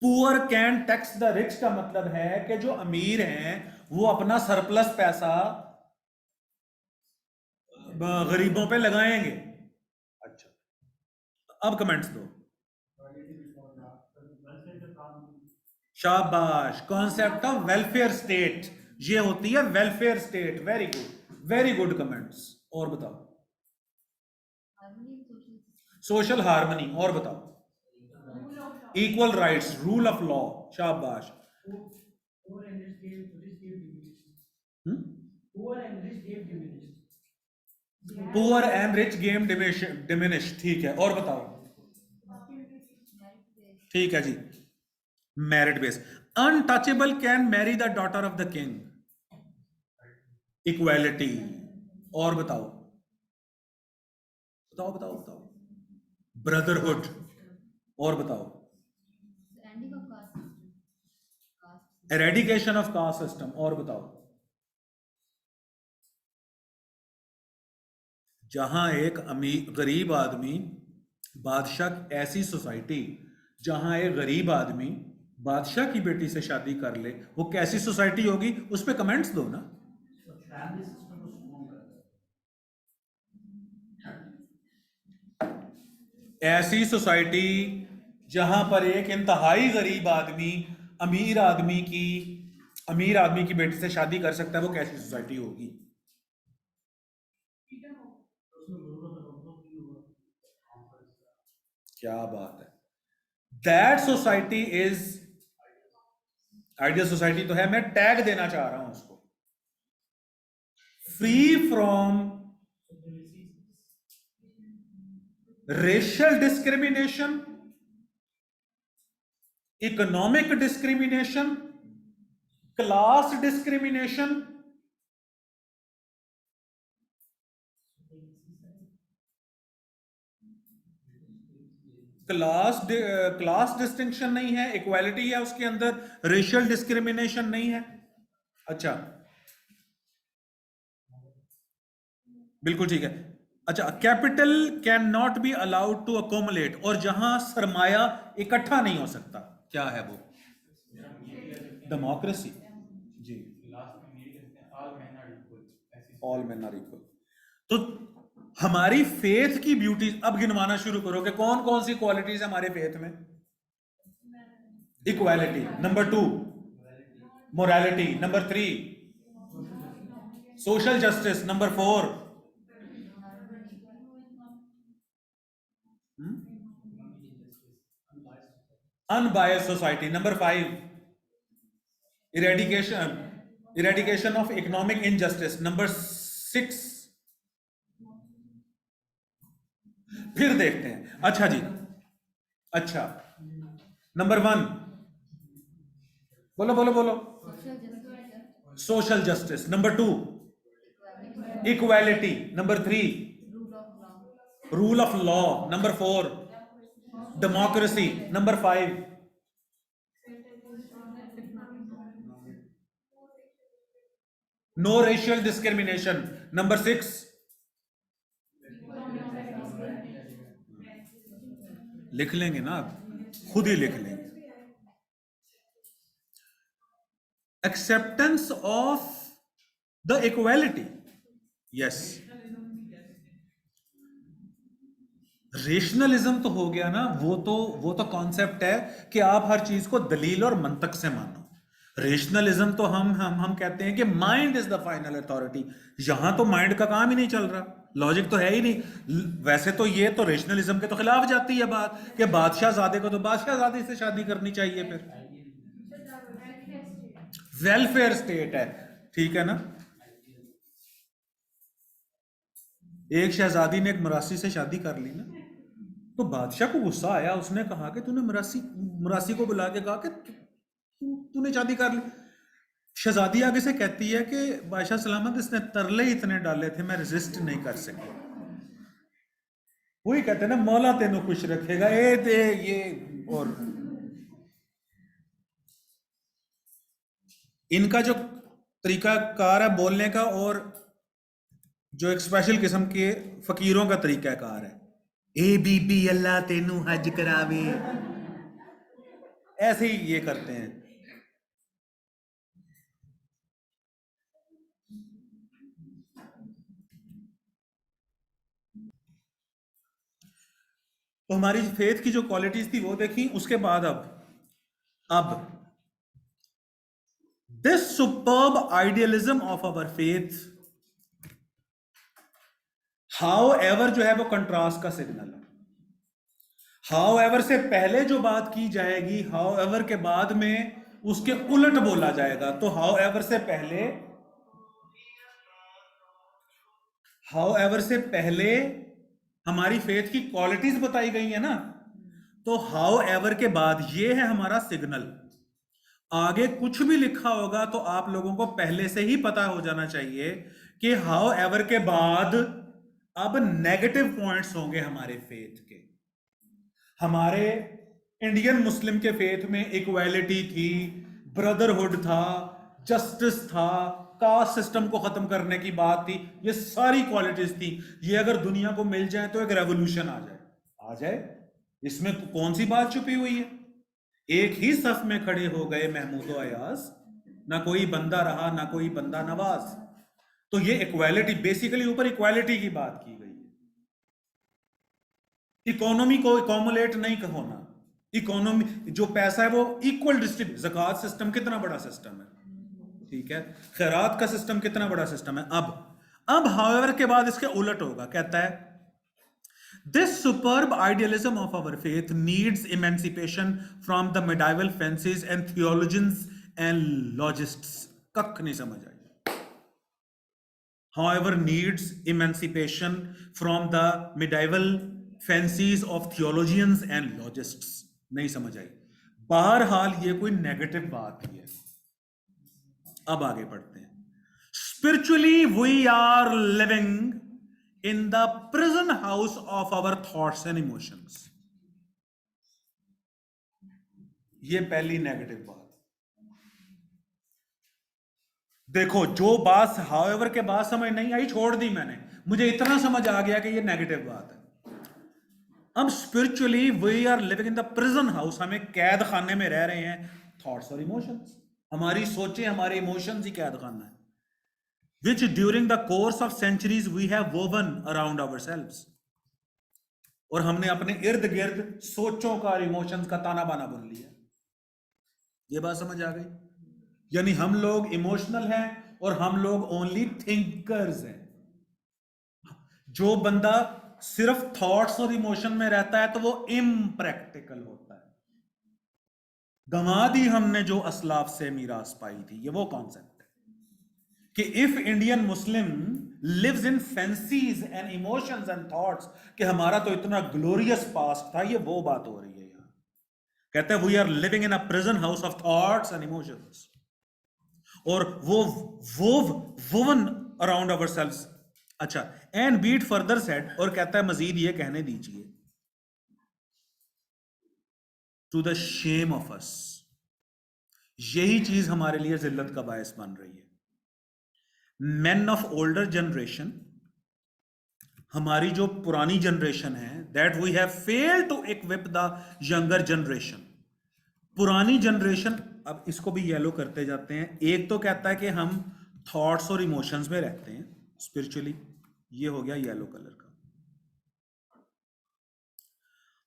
Speaker 1: poor can tax the rich का मतलब है कि जो अमीर हैं वो अपना सरप्लस पैसा गरीबों पे लगाएंगे। अच्छा, अब कमेंट्स दो। शाबाश, कॉन्सेप्ट ऑफ वेलफेयर स्टेट, ये होती है welfare state. Very good, very good comments. और बताओ। सोशल हार्मनी, और बताओ। Equal rights, rule of law, शाबाश। Poor and rich game diminish, ठीक है, और बताओ। ठीक है जी, merit base. Untouchable can marry the daughter of the king, equality. और बताओ बताओ बताओ बताओ। ब्रदरहुड, और बताओ। एरेडिकेशन ऑफ कास्ट सिस्टम, और बताओ। जहां एक अमीर गरीब आदमी बादशाह, ऐसी सोसाइटी जहां एक गरीब आदमी बादशाह की बेटी से शादी कर ले, वो कैसी सोसाइटी होगी? उस पर कमेंट्स दो ना। ऐसी सोसाइटी जहां पर एक इंतहाई गरीब आदमी अमीर आदमी की अमीर आदमी की बेटी से शादी कर सकता है, वो कैसी सोसाइटी होगी? क्या बात है। That society is ideal society तो है, मैं टैग देना चाह रहा हूं उसको, free from racial discrimination, economic discrimination, class discrimination, class distinction नहीं है, इक्वालिटी है उसके अंदर, रेशियल डिस्क्रिमिनेशन नहीं है। अच्छा, बिल्कुल ठीक है। अच्छा, capital can not be allowed to accumulate, और जहां सरमाया इकट्ठा नहीं हो सकता, क्या है वो? डेमोक्रेसी। जी, ऑल मैन आर इक्वल। तो हमारी फेथ की ब्यूटी, अब गिनवाना शुरू करो कि कौन कौन सी क्वालिटीज हमारे फेथ में। Equality number 2, morality number 3, social justice number 4, unbiased society number 5, eradication of economic injustice number 6। फिर देखते हैं। अच्छा जी, अच्छा, नंबर 1, बोलो बोलो बोलो। Social justice number 2, equality number 3, rule of law number 4, democracy number 5, no racial discrimination number 6। लिख लेंगे ना आप, खुद ही लिख लेंगे। Acceptance of the equality, yes. Rationalism तो हो गया ना, वो तो कॉन्सेप्ट है कि आप हर चीज को दलील और मंतक से मानो। रेशनलिज्म तो हम कहते हैं कि mind is the final authority. यहां तो माइंड का काम ही नहीं चल रहा, लॉजिक तो है ही नहीं। वैसे तो ये तो रेशनलिज्म के तो खिलाफ जाती है बात कि बादशाहजादे को तो बादशाहजादी से शादी करनी चाहिए, फिर वेलफेयर स्टेट है, ठीक है ना। एक शहजादी ने एक मरासी से शादी कर ली ना, तो बादशाह को गुस्सा आया, उसने कहा कि तूने मरासी को बुला के कहा कि तूने शादी कर ली। शहजादी आगे से कहती है कि बादशाह सलामत, इसने तरले ही इतने डाले थे, मैं रेजिस्ट नहीं कर सकी। वही कहते हैं ना, मौला तेनों खुश रखेगा, ए दे ये। और इनका जो तरीका कार है बोलने का, और जो एक स्पेशल किस्म के फकीरों का तरीका कार है, ए बीबी अल्लाह तेनू हज करावे, ऐसे ही ये करते हैं। तो हमारी फेथ की जो क्वालिटीज थी वो देखी, उसके बाद अब this superb idealism of our faith, how ever जो है वो कंट्रास्ट का सिग्नल है। हाउ एवर से पहले जो बात की जाएगी, हाउ एवर के बाद में उसके उलट बोला जाएगा। तो हाउ एवर से पहले, हाउ एवर से पहले हमारी फेथ की क्वालिटीज बताई गई है ना, तो हाउ एवर के बाद ये है हमारा सिग्नल। आगे कुछ भी लिखा होगा तो आप लोगों को पहले से ही पता हो जाना चाहिए कि हाउ एवर के बाद अब नेगेटिव पॉइंट्स होंगे हमारे फेथ के। हमारे इंडियन मुस्लिम के फेथ में इक्वालिटी थी, ब्रदरहुड था, जस्टिस था, कास्ट सिस्टम को खत्म करने की बात थी, ये सारी क्वालिटीज थी। ये अगर दुनिया को मिल जाए तो एक रेवोल्यूशन आ जाए। इसमें कौन सी बात छुपी हुई है? एक ही सफ में खड़े हो गए महमूद अयाज, ना कोई बंदा रहा ना कोई बंदा नवाज। तो ये इक्वालिटी, बेसिकली ऊपर इक्वालिटी की बात की गई है। इकोनॉमी को इकोमुलेट नहीं होना, इकोनॉमी जो पैसा है वो इक्वल डिस्ट्रीब्यूट। ज़कात सिस्टम कितना बड़ा सिस्टम है, ठीक है। खैरात का सिस्टम कितना बड़ा सिस्टम है। अब हाउएवर के बाद इसके उलट होगा, कहता है this superb idealism of our faith needs emancipation from the medieval fancies and theologians and logists कख नहीं समझ आई. However, needs emancipation from the medieval fancies of theologians and logists. नहीं समझ आई. बहरहाल ये कोई नेगेटिव बात ही है. अब आगे बढ़ते हैं. Spiritually, we are living in the prison house of our thoughts and emotions. ये पहली नेगेटिव बात. देखो, जो बात हाउएवर के बाद समझ नहीं आई छोड़ दी मैंने. मुझे इतना समझ आ गया कि ये नेगेटिव बात है. हम spiritually we are living in the prison house. हमें कैद खाने में रह रहे हैं थॉट्स और इमोशंस. हमारी सोचें, हमारे इमोशंस ही कैद खाना है. Which during the course of centuries we have woven around ourselves. और हमने अपने इर्द गिर्द सोचों का और इमोशंस का ताना बाना बुन लिया. ये बात समझ आ गई. यानी हम लोग इमोशनल हैं और हम लोग ओनली थिंकर्स हैं. जो बंदा सिर्फ थॉट्स और इमोशन में रहता है तो वो इम्प्रैक्टिकल होता है. गंवा दी हमने जो असलाफ से मीरास पाई थी. ये वो कॉन्सेप्ट है कि if Indian Muslim lives in fancies and emotions and thoughts कि हमारा तो इतना ग्लोरियस पास्ट था. ये वो बात हो रही है यहां. कहते हैं we are living in a prison house of thoughts and emotions. और वो वोवन अराउंड आवरसेल्व्स. अच्छा, एंड बीट फर्दर सेड, और कहता है मजीद ये कहने दीजिए, to the shame of us. यही चीज हमारे लिए जिल्लत का बायस बन रही है. मेन ऑफ ओल्डर जनरेशन, हमारी जो पुरानी जनरेशन है, that we have failed to equip the younger generation. पुरानी जनरेशन, अब इसको भी येलो करते जाते हैं. एक तो कहता है कि हम थॉट्स और इमोशंस में रहते हैं स्पिरिचुअली. ये हो गया येलो कलर का.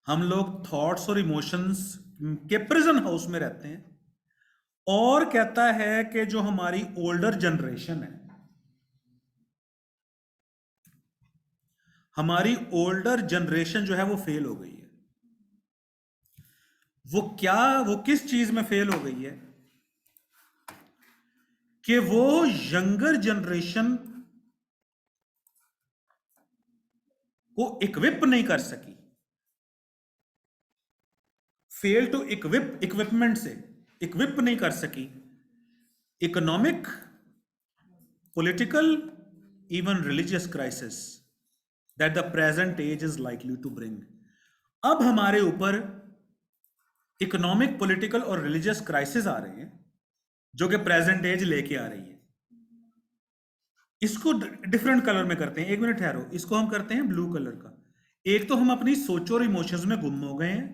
Speaker 1: हम लोग थॉट्स और इमोशंस के प्रिजन हाउस में रहते हैं. और कहता है कि जो हमारी ओल्डर जनरेशन है, हमारी ओल्डर जनरेशन जो है वो फेल हो गई है. वो किस चीज में फेल हो गई है कि वो यंगर जनरेशन को इक्विप नहीं कर सकी. फेल टू इक्विपमेंट से इक्विप नहीं कर सकी. Economic, political, even religious crisis that the present age is likely to bring. अब हमारे ऊपर इकोनॉमिक, पॉलिटिकल और रिलीजियस क्राइसिस आ रहे हैं जो कि प्रेजेंट एज लेके आ रही है. इसको डिफरेंट कलर में करते हैं. एक मिनट ठहरो, इसको हम करते हैं ब्लू कलर का. एक तो हम अपनी सोच और इमोशंस में गुम हो गए हैं.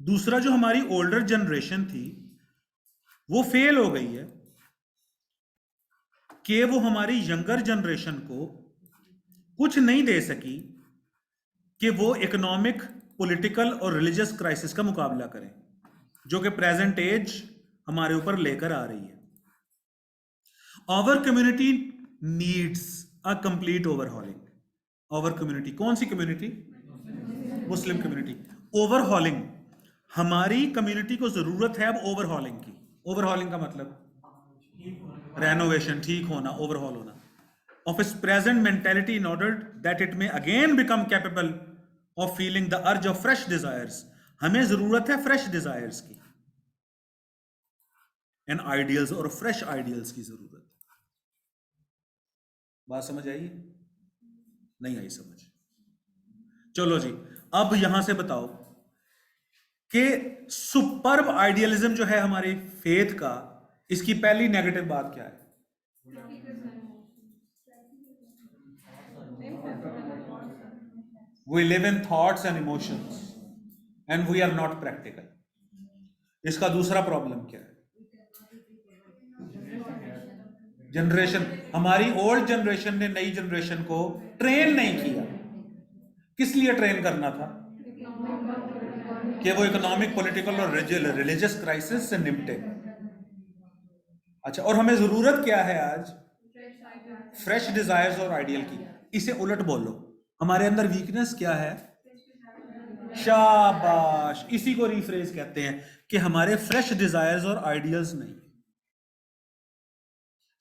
Speaker 1: दूसरा, जो हमारी ओल्डर जनरेशन थी वो फेल हो गई है कि वो हमारी यंगर जनरेशन को कुछ नहीं दे सकी कि वो इकोनॉमिक, पॉलिटिकल और रिलीजियस क्राइसिस का मुकाबला करें जो कि प्रेजेंट एज हमारे ऊपर लेकर आ रही है. Our community needs a complete overhauling. Our community, कौन सी कम्युनिटी? Muslim community. ओवरहॉलिंग, हमारी कम्युनिटी को जरूरत है अब ओवरहॉलिंग की. ओवरहॉलिंग का मतलब रेनोवेशन, ठीक होना, ओवरहॉल होना of its present mentality in order that it may again become capable of feeling the urge of fresh desires. हमें जरूरत है फ्रेश डिजायर्स की एंड आइडियल्स, और फ्रेश आइडियल्स की जरूरत. बात समझ आई? नहीं आई समझ? चलो जी, अब यहां से बताओ कि सुपर्ब आइडियलिज्म जो है हमारी फेथ का, इसकी पहली नेगेटिव बात क्या है? We live in thoughts and emotions and we are not practical. इसका दूसरा प्रॉब्लम क्या है? जनरेशन, हमारी ओल्ड जनरेशन ने नई जनरेशन को ट्रेन नहीं किया. किस लिए ट्रेन करना था? कि वो इकोनॉमिक, पॉलिटिकल और रिलीजियस क्राइसिस से निपटे. अच्छा, और हमें जरूरत क्या है आज? फ्रेश डिजायर्स और आइडियल की. इसे उलट बोलो, हमारे अंदर वीकनेस क्या है? शाबाश, इसी को रिफ्रेज कहते हैं कि हमारे फ्रेश डिजायर्स और आइडियल्स नहीं.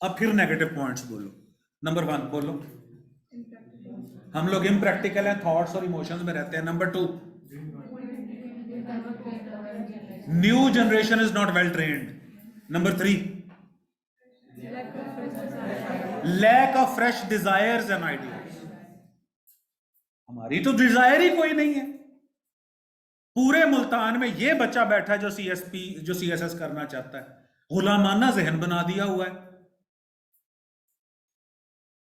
Speaker 1: अब फिर नेगेटिव पॉइंट्स बोलो। नंबर 1 बोलो, हम लोग इम्प्रैक्टिकल हैं, थॉट्स और इमोशंस में रहते हैं। Number 2, new generation is not well trained. Number 3, lack of fresh desires and ideas. हमारी तो डिजायर ही कोई नहीं है। पूरे मुल्तान में ये बच्चा बैठा है जो सीएसएस करना चाहता है, गुलामाना जहन बना दिया हुआ है।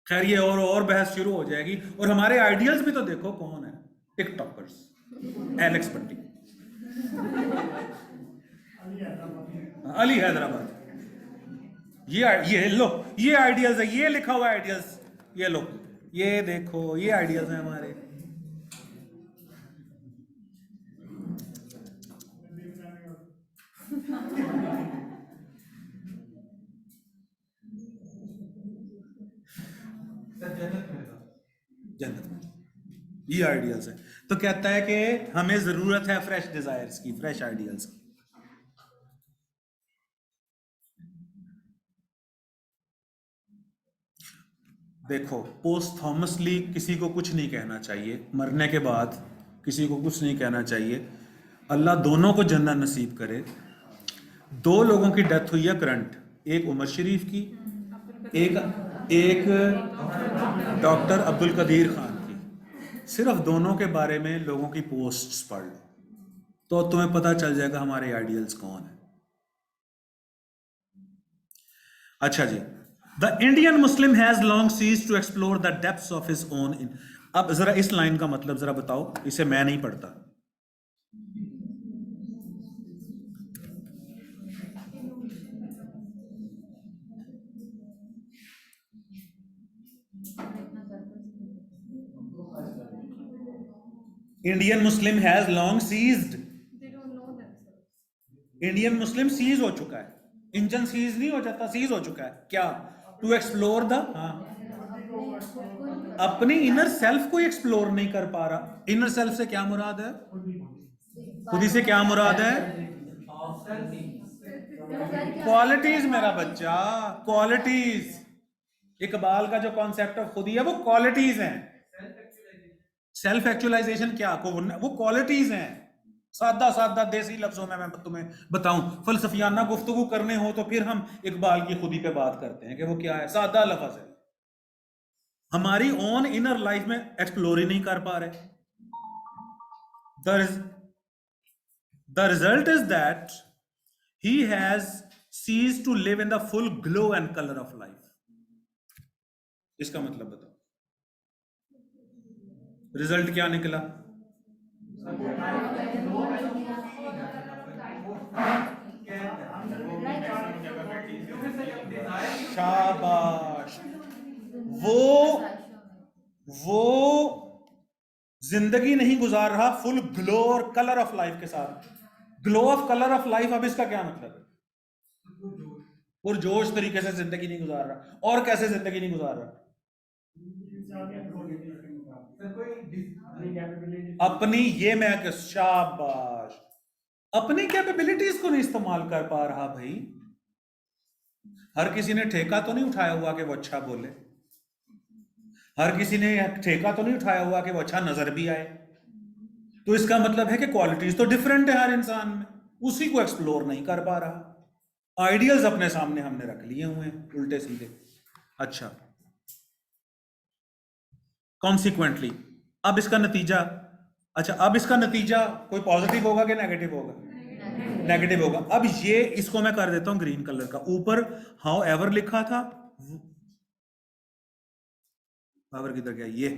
Speaker 1: खैर ये और बहस शुरू हो जाएगी। और हमारे आइडियल्स भी तो देखो कौन है, टिकटॉकर्स, एलेक्स भट्टी, अली हैदराबाद। ये लो, ये आइडियल्स है, ये लिखा हुआ आइडियल्स, ये लो, ये देखो, ये आइडियल्स हैं हमारे। जन्नत, ये आइडियल्स है। तो कहता है कि हमें जरूरत है फ्रेश डिजायर्स की, फ्रेश आइडियल्स की। देखो, पोस्टथॉमसली किसी को कुछ नहीं कहना चाहिए, मरने के बाद किसी को कुछ नहीं कहना चाहिए। अल्लाह दोनों को जन्नत नसीब करे। 2 लोगों की डेथ हुई है करंट, एक उमर शरीफ की, एक डॉक्टर अब्दुल कदीर खान की। सिर्फ दोनों के बारे में लोगों की पोस्ट्स पढ़ लो तो तुम्हें पता चल जाएगा हमारे आइडियल्स कौन है। अच्छा जी, the Indian Muslim has long ceased to explore the depths of his own in. अब जरा इस लाइन का मतलब जरा बताओ, इसे मैं नहीं पढ़ता। Indian Muslim has long ceased, Indian Muslim cease हो चुका है, इंजन सीज नहीं हो जाता, सीज हो चुका है क्या, टू एक्सप्लोर द, अपनी इनर सेल्फ को एक्सप्लोर नहीं कर पा रहा। इनर सेल्फ से क्या मुराद है, खुदी से क्या मुराद है, क्वालिटीज मेरा बच्चा, क्वालिटीज। इकबाल का जो कॉन्सेप्ट ऑफ खुदी है वो क्वालिटीज हैं। सेल्फ एक्चुअलाइजेशन क्या, वो क्वालिटीज हैं। सादा सादा देसी लफ्जों में मैं तुम्हें बताऊं, फलसफियाना गुफ्तगू करने हो तो फिर हम इकबाल की खुदी पे बात करते हैं कि वो क्या है, सादा लफ्ज है। हमारी ओन इनर लाइफ में एक्सप्लोर ही नहीं कर पा रहे। The result is that he has ceased to live in the full glow and colour of life. इसका मतलब बताओ, रिजल्ट क्या निकला? शाबाश। वो जिंदगी नहीं गुजार रहा फुल ग्लो और कलर ऑफ लाइफ के साथ। Glow of colour of life, अब इसका क्या मतलब है? और जोश तरीके से जिंदगी नहीं गुजार रहा। और कैसे जिंदगी नहीं गुजार रहा? अपनी, ये मैं, शाबाश, अपनी कैपेबिलिटीज को नहीं इस्तेमाल कर पा रहा भाई। हर किसी ने ठेका तो नहीं उठाया हुआ कि वो अच्छा बोले, हर किसी ने ठेका तो नहीं उठाया हुआ कि वो अच्छा नजर भी आए। तो इसका मतलब है कि क्वालिटीज तो डिफरेंट है हर इंसान में, उसी को एक्सप्लोर नहीं कर पा रहा। आइडियल्स अपने सामने हमने रख लिए हुए हैं उल्टे सीधे। अच्छा, कॉन्सिक्वेंटली अब इसका नतीजा, अच्छा अब इसका नतीजा कोई पॉजिटिव होगा कि नेगेटिव होगा? नेगेटिव होगा। अब ये, इसको मैं कर देता हूं ग्रीन कलर का। ऊपर हाउ एवर लिखा था, पावर किधर गया, ये,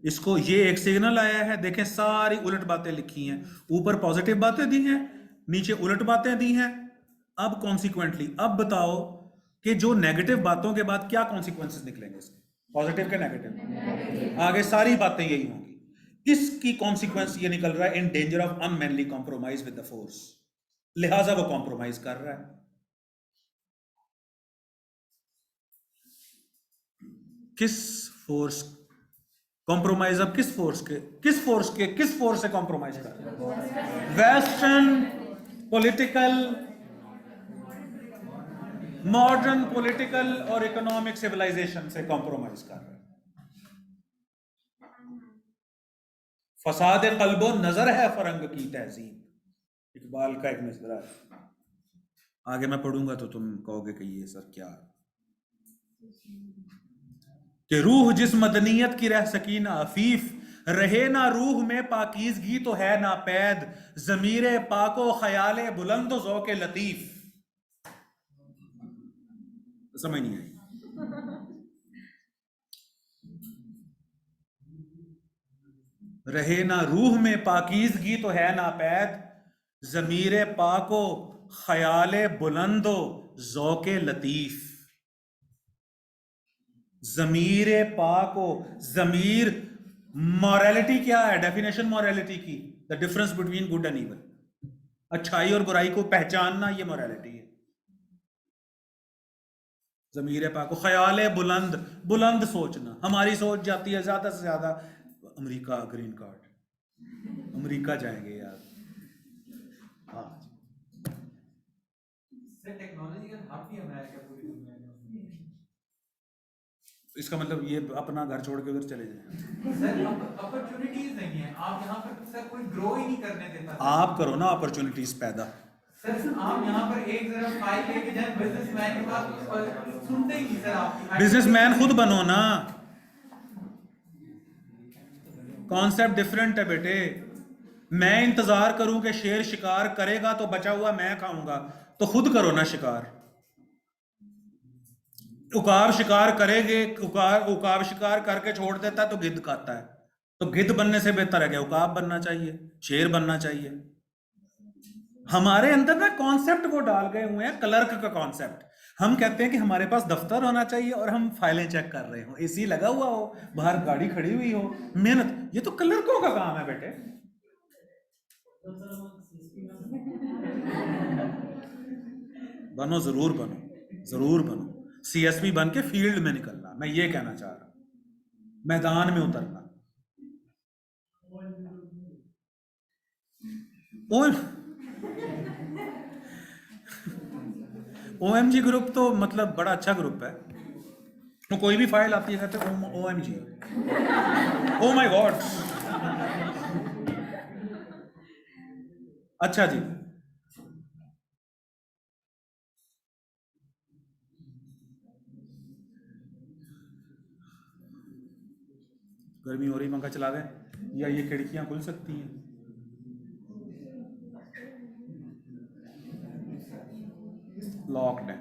Speaker 1: इसको, ये एक सिग्नल आया है, देखें सारी उलट बातें लिखी हैं। ऊपर पॉजिटिव बातें दी हैं, नीचे उलट बातें दी हैं। अब कॉन्सिक्वेंटली, अब बताओ कि जो नेगेटिव बातों के बाद क्या कॉन्सिक्वेंसेस निकलेंगे इसके, पॉजिटिव के नेगेटिव? आगे सारी बातें यही होंगी। इसकी कॉन्सिक्वेंस ये निकल रहा है, in danger of unmanly compromise with the force, लिहाजा वो कॉम्प्रोमाइज कर रहा है। किस फोर्स कॉम्प्रोमाइज? अब किस फोर्स से कॉम्प्रोमाइज कर रहा है? वेस्टर्न पॉलिटिकल, मॉडर्न पॉलिटिकल और इकोनॉमिक सिविलाइजेशन से कॉम्प्रोमाइज कर रहे हैं। फसाद कल्बो नजर है फरंग की तहजीब, इकबाल का एक मिसरा है। आगे मैं पढ़ूंगा तो तुम कहोगे कि ये सर क्या, कि रूह जिस मदनियत की रह सकी ना अफीफ, रहे ना रूह में पाकीज़गी तो है ना पैद, ज़मीरे पाको ख्याले बुलंद ज़ौक़े लतीफ़। समझ नहीं आई। रहे ना रूह में पाकीज़गी तो है ना पैद, ज़मीरे पाको ख्याले बुलंदो ज़ौक़े लतीफ़। ज़मीरे पाको, ज़मीर, मॉरलिटी क्या है? डेफिनेशन मॉरलिटी की, the difference between good and evil, अच्छाई और बुराई को पहचानना, ये मॉरलिटी है। ज़मीर पाको, ख्याल बुलंद, बुलंद सोचना। हमारी सोच जाती है ज्यादा से ज्यादा अमेरिका, ग्रीन कार्ड, अमेरिका जाएंगे यार। हाँ,
Speaker 2: टेक्नोलॉजी का हब भी अमेरिका पूरी दुनिया में।
Speaker 1: इसका मतलब ये अपना घर छोड़ के उधर चले जाए।
Speaker 2: सर अपॉर्चुनिटीज नहीं है, आप यहाँ पर सर कोई ग्रो ही नहीं करने देता।
Speaker 1: आप करो ना अपॉर्चुनिटीज पैदा।
Speaker 2: सर आप यहाँ पर एक जरा फाइल लेके जाए बिजनेसमैन के पास, सुनते ही नहीं सर आपकी।
Speaker 1: बिजनेसमैन खुद बनो ना, कॉन्सेप्ट डिफरेंट है बेटे। मैं इंतजार करूं कि शेर शिकार करेगा तो बचा हुआ मैं खाऊंगा, तो खुद करो ना शिकार। उकाब शिकार करेंगे, उकाब शिकार करके छोड़ देता है तो गिद्ध खाता है, तो गिद्ध बनने से बेहतर है कि उकाब बनना चाहिए, शेर बनना चाहिए। हमारे अंदर ना कॉन्सेप्ट वो डाल गए हुए हैं, क्लर्क का कॉन्सेप्ट। हम कहते हैं कि हमारे पास दफ्तर होना चाहिए और हम फाइलें चेक कर रहे हो, एसी लगा हुआ हो, बाहर गाड़ी खड़ी हुई हो, मेहनत। ये तो क्लर्कों का काम है बेटे। बनो, जरूर बनो, जरूर बनो। सीएसपी बन के फील्ड में निकलना, मैं ये कहना चाह रहा हूं, मैदान में उतरना। ओएमजी ग्रुप तो मतलब बड़ा अच्छा ग्रुप है। तो कोई भी फाइल आती है कहते ओएमजी, ओ माय गॉड। अच्छा जी, गर्मी हो रही, पंखा चला दें या ये खिड़कियां खुल सकती हैं? लॉक्ड है।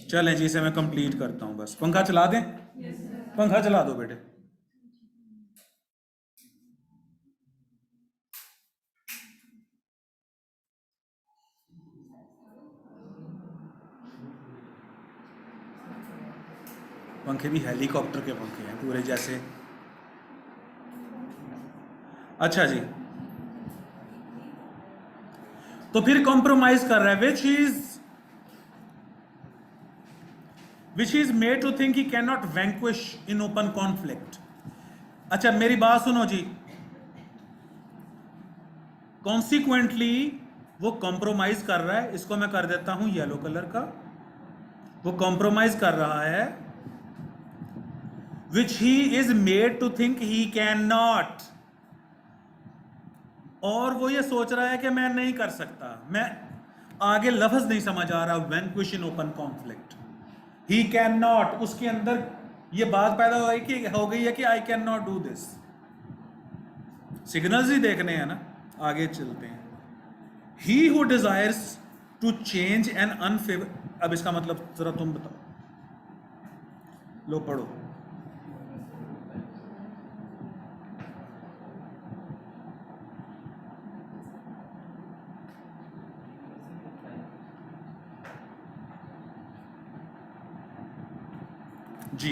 Speaker 1: चलें जी, इसे मैं कंप्लीट करता हूं, बस पंखा चला दें। पंखा चला दो बेटे। पंखे भी हेलीकॉप्टर के पंखे हैं पूरे जैसे। अच्छा जी, तो फिर कॉम्प्रोमाइज कर रहा है, which is made to think he can not vanquish in open conflict. अच्छा मेरी बात सुनो जी, कॉन्सिक्वेंटली वो कॉम्प्रोमाइज कर रहा है, इसको मैं कर देता हूं येलो कलर का। वो कॉम्प्रोमाइज कर रहा है, which he is made to think he can not, और वो ये सोच रहा है कि मैं नहीं कर सकता। मैं आगे लफ्ज नहीं समझ आ रहा, vanquish in open conflict, he can not, उसके अंदर ये बात पैदा हो गई है कि I can not do this. Signals ही देखने हैं ना, आगे चलते हैं। He who desires to change an unfavour, अब इसका मतलब जरा तुम बताओ, लो पढ़ो। जी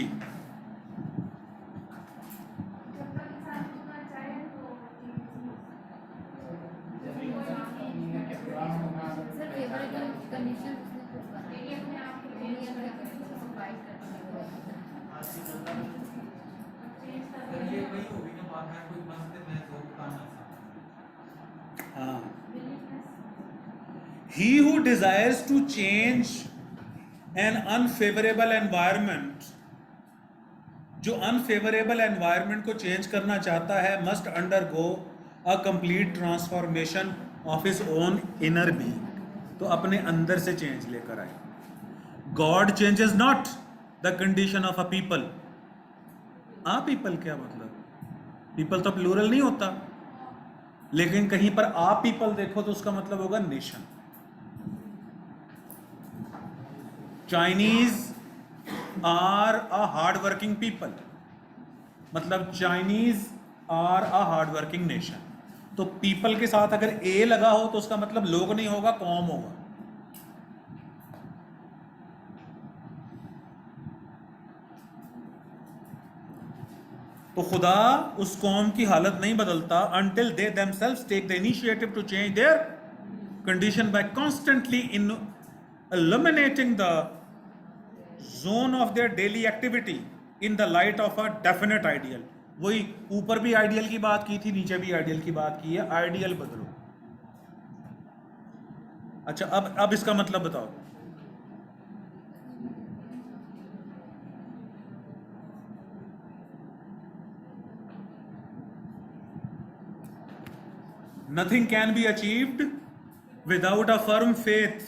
Speaker 1: हाँ, he who desires to change an unfavourable environment, जो अनफेवरेबल एनवायरमेंट को चेंज करना चाहता है, must undergo a complete transformation of his own inner being, तो अपने अंदर से चेंज लेकर आए. God changes not the condition of a people. A people क्या मतलब? पीपल तो प्लूरल नहीं होता, लेकिन कहीं पर आ पीपल देखो तो उसका मतलब होगा nation. Chinese are a hard working people, मतलब Chinese are a hard working nation. तो पीपल के साथ अगर ए लगा हो तो उसका मतलब लोग नहीं होगा, कौम होगा. तो खुदा उस कौम की हालत नहीं बदलता until they themselves take the initiative to change their condition by constantly illuminating the zone of their daily activity in the light of a definite ideal. वही ऊपर भी आइडियल की बात की थी, नीचे भी आइडियल की बात की है. आइडियल बदलो. अच्छा, अब इसका मतलब बताओ. Nothing can be achieved without a firm faith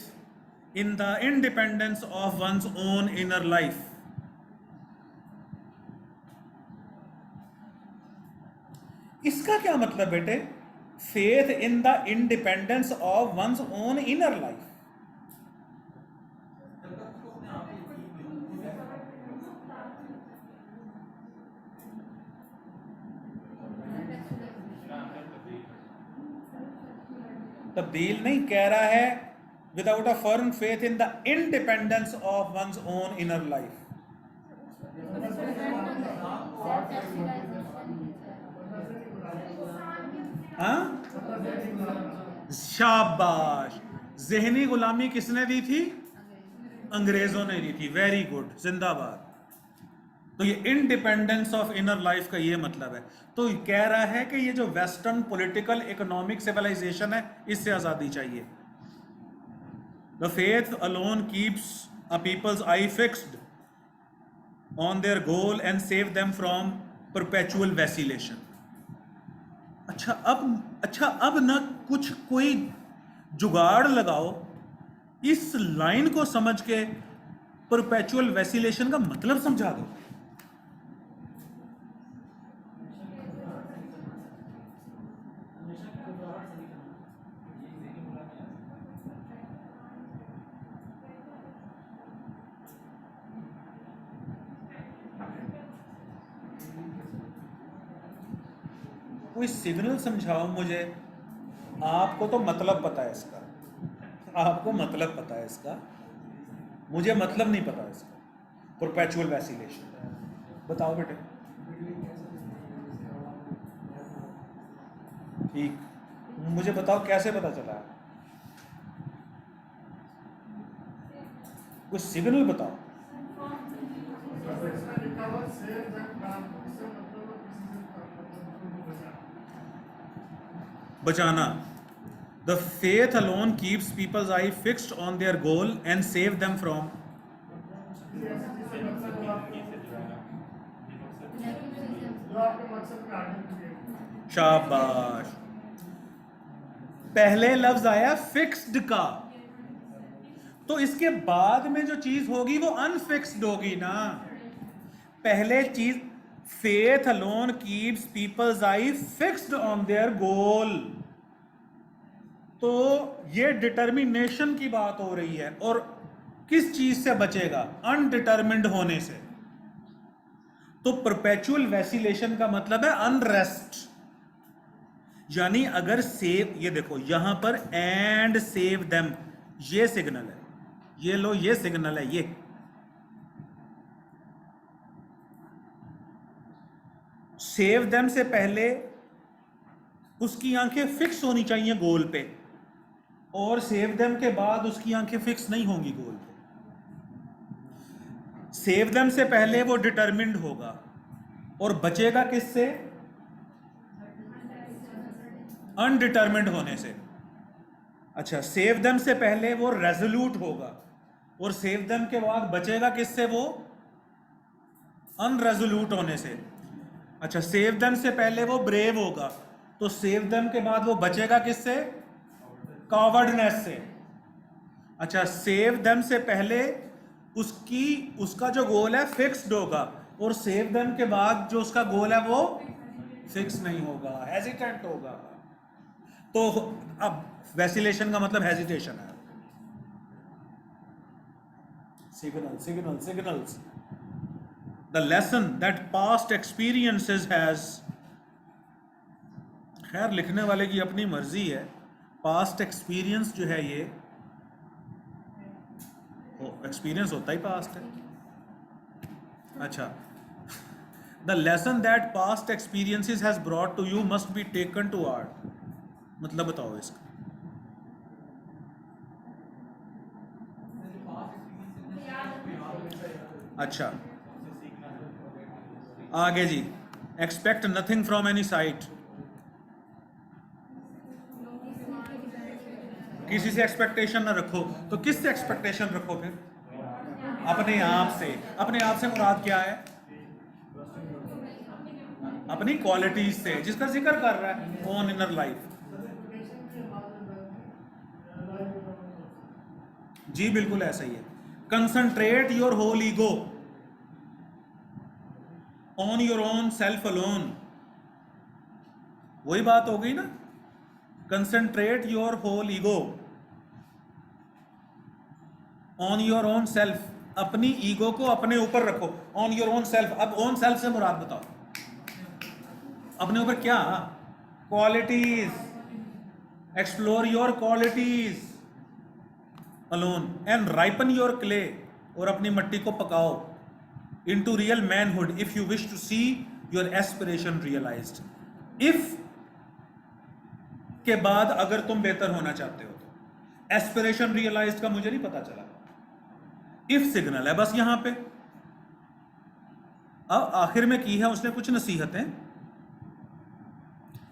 Speaker 1: in the independence of one's own inner life. इसका क्या मतलब बेटे? Faith in the independence of one's own inner life. तब्दील नहीं कह रहा है, without a firm faith in the independence of one's own inner life. हाँ, शाबाश. जहनी गुलामी किसने दी थी? अंग्रेजों ने दी थी. वेरी गुड, जिंदाबाद. तो ये इंडिपेंडेंस ऑफ इनर लाइफ का ये मतलब है. तो कह रहा है कि ये जो वेस्टर्न पॉलिटिकल इकोनॉमिक सिविलाइजेशन है, इससे आजादी चाहिए. The faith alone keeps a people's eye fixed on their goal and save them from perpetual vacillation. अच्छा अब ना कुछ कोई जुगाड़ लगाओ इस लाइन को समझ के, परपेचुअल वैसिलेशन का मतलब समझा दो. कोई सिग्नल समझाओ मुझे. आपको तो मतलब पता है इसका, आपको मतलब पता है इसका, मुझे मतलब नहीं पता इसका. परपेचुअल वैसिलेशन बताओ बेटे. ठीक, मुझे बताओ कैसे पता चला. कुछ सिग्नल बताओ. बचाना. The faith alone keeps people's eye fixed on their goal and save them from. शाबाश. पहले लफ्ज आया फिक्स्ड का, तो इसके बाद में जो चीज होगी वो अनफिक्स्ड होगी ना. पहले चीज faith alone keeps people's eye fixed on their goal, तो ये डिटर्मिनेशन की बात हो रही है. और किस चीज से बचेगा? अनडिटर्मिन्ड होने से. तो परपेचुअल वैसिलेशन का मतलब है अनरेस्ट. यानी अगर सेव, ये देखो यहां पर एंड सेव देम, ये सिग्नल है. ये लो, ये सिग्नल है. ये सेव देम से पहले उसकी आंखें फिक्स होनी चाहिए गोल पे, और सेव देम के बाद उसकी आंखें फिक्स नहीं होंगी गोल पे. सेव देम से पहले वो डिटरमिन्ड होगा, और बचेगा किससे? अनडिटरमिन्ड होने से. अच्छा, सेव देम से पहले वो रेजोल्यूट होगा, और सेव देम के बाद बचेगा किससे? वो अनरेजोल्यूट होने से। अच्छा, सेव देम से पहले वो ब्रेव होगा, तो सेव देम के बाद वो बचेगा किससे? कॉवर्डनेस से। अच्छा, सेव देम से पहले उसका जो गोल है फिक्स्ड होगा, और सेव देम के बाद जो उसका गोल है वो फिक्स नहीं होगा, हेजिटेंट होगा। तो अब वैसिलेशन का मतलब हेजिटेशन है। Signals the lesson that past experiences has, खैर लिखने वाले की अपनी मर्जी है, पास्ट एक्सपीरियंस जो है ये एक्सपीरियंस होता ही पास्ट है। अच्छा, the lesson that past experiences has brought to you must be taken to heart, मतलब बताओ इसका। अच्छा, आगे जी, expect nothing from any side, किसी से एक्सपेक्टेशन ना रखो, तो किससे एक्सपेक्टेशन रखो फिर? अपने आप से। अपने आप से मुराद क्या है? अपनी क्वालिटीज से, जिसका जिक्र कर रहा है, ओन इनर लाइफ। जी बिल्कुल ऐसा ही है। Concentrate your whole ego on your own self alone, वही बात हो गई ना। Concentrate your whole ego on your own self, अपनी ईगो को अपने ऊपर रखो, ऑन योर ओन सेल्फ। अब ओन सेल्फ से मुराद बताओ, अपने ऊपर क्या? Qualities, explore your qualities alone and ripen your clay, और अपनी मिट्टी को पकाओ into real manhood if you wish to see your aspiration realised. If के बाद अगर तुम बेहतर होना चाहते हो तो, एस्पिरेशन रियलाइज्ड का मुझे नहीं पता चला, इफ सिग्नल है बस यहां पे। अब आखिर में की है उसने कुछ नसीहतें,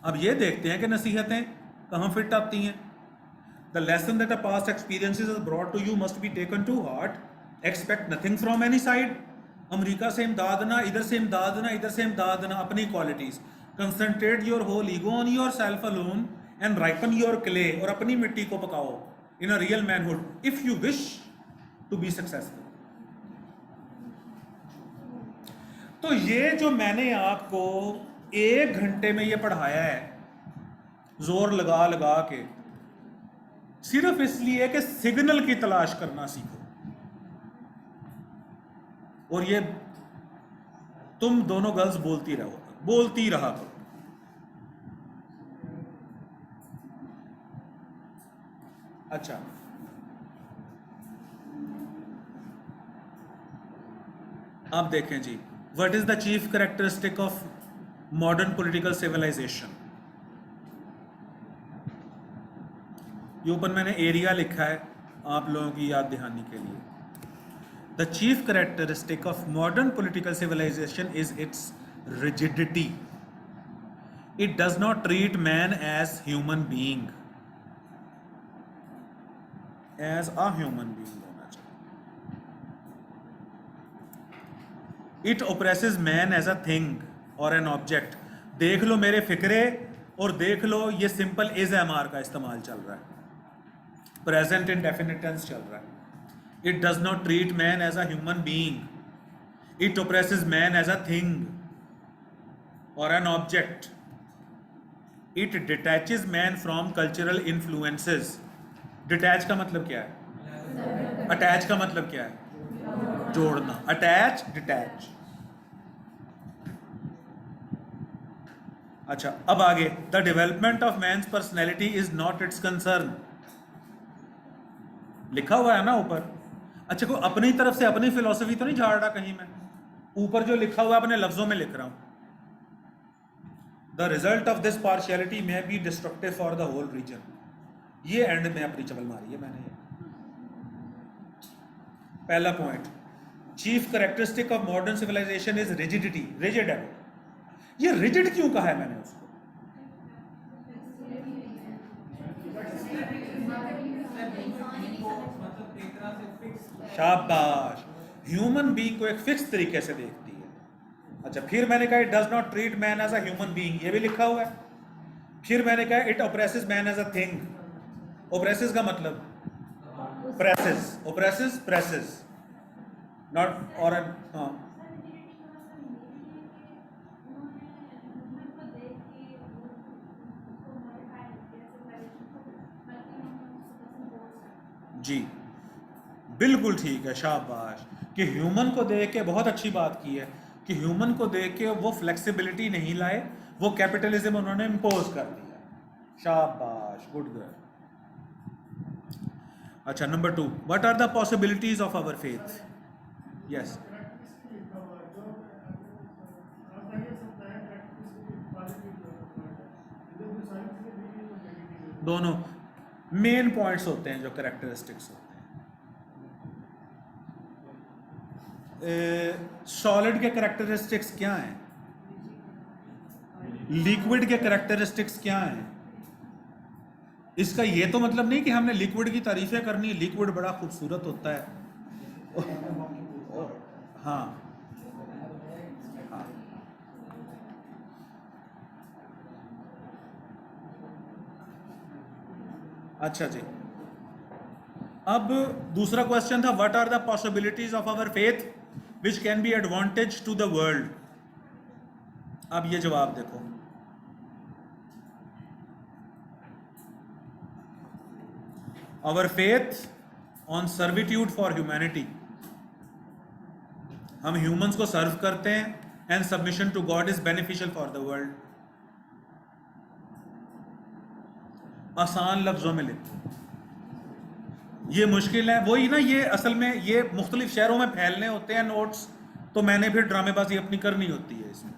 Speaker 1: अब ये देखते हैं कि नसीहतें कहां फिट आती हैं। The lesson that a past experiences has brought to you must be taken to heart, expect nothing from any side, America से इमदाद ना, इधर से इमदाद ना, इधर से इमदाद ना, अपनी qualities. Concentrate your whole ego on your self alone and ripen your clay, और अपनी मिट्टी को पकाओ in a real manhood if you wish to be successful. तो ये जो मैंने आपको 1 घंटे में ये पढ़ाया है, जोर लगा लगा के, सिर्फ इसलिए कि सिग्नल की तलाश करना सीखो, और ये तुम दोनों गर्ल्स बोलती रहा करो। अच्छा, अब देखें जी, what is the chief characteristic of modern political civilisation. ये ऊपर मैंने एरिया लिखा है आप लोगों की याद दहानी के लिए। The chief characteristic of modern political civilisation is its rigidity. It does not treat man as human being, as a human being होना चाहिए। It oppresses man as a thing or an object. देख लो मेरे फिक्रे, और देख लो ये सिंपल इज एम आर का इस्तेमाल चल रहा है, प्रेजेंट इंडेफिनिट टेंस चल रहा है। It does not treat man as a human being, it oppresses man as a thing or an object. It detaches man from cultural influences. Detach का मतलब क्या है? अटैच का मतलब क्या है? जोड़ना। Attach, detach. अच्छा, अब आगे, the development of man's personality is not its concern. लिखा हुआ है ना ऊपर। अच्छा, कोई अपनी तरफ से अपनी फिलॉसफी तो नहीं झाड़ रहा कहीं मैं, ऊपर जो लिखा हुआ है अपने लफ्जों में लिख रहा हूं। The result of this partiality may be destructive for the whole region. ये एंड में अपनी चबल मारी है मैंने। पहला point, chief characteristic of modern civilisation is rigidity. Rigid है, ये रिजिड क्यों कहा है मैंने उसको?
Speaker 2: उसने बीइंग को मतलब एक तरह से फिक्स।
Speaker 1: शाबाश, ह्यूमन बीइंग को एक फिक्स तरीके से देखती है। अच्छा, फिर मैंने कहा it does not treat man as a human being, ये भी लिखा हुआ है। फिर मैंने कहा it oppresses man as a thing. Oppresses का मतलब प्रेसेस, ऑप्रेसेस प्रेसेस, नॉट और हाँ जी, बिल्कुल ठीक है, शाबाश। कि ह्यूमन को देख के बहुत अच्छी बात की है कि ह्यूमन को देख के वो फ्लेक्सिबिलिटी नहीं लाए, वो कैपिटलिज्म उन्होंने इम्पोज कर दिया। शाबाश, गुड गर्ल। अच्छा, number 2, what are the possibilities of our faith? Yes, दोनों मेन पॉइंट्स होते हैं जो करेक्टरिस्टिक्स होते हैं। सॉलिड के करेक्टरिस्टिक्स क्या हैं? लिक्विड के करेक्टरिस्टिक्स क्या हैं? इसका ये तो मतलब नहीं कि हमने लिक्विड की तारीफें करनी, लिक्विड बड़ा खूबसूरत होता है। हाँ हाँ, अच्छा जी। अब दूसरा क्वेश्चन था what are the possibilities of our faith which can be advantage to the world. अब ये जवाब देखो, our faith on servitude for humanity, हम ह्यूमंस को सर्व करते हैं, and submission to God is beneficial for the world. आसान लफ्जों में लिखो, ये मुश्किल है वही ना, ये असल में ये मुख्तलिफ शहरों में फैलने होते हैं नोट्स, तो मैंने फिर ड्रामेबाजी अपनी करनी होती है इसमें।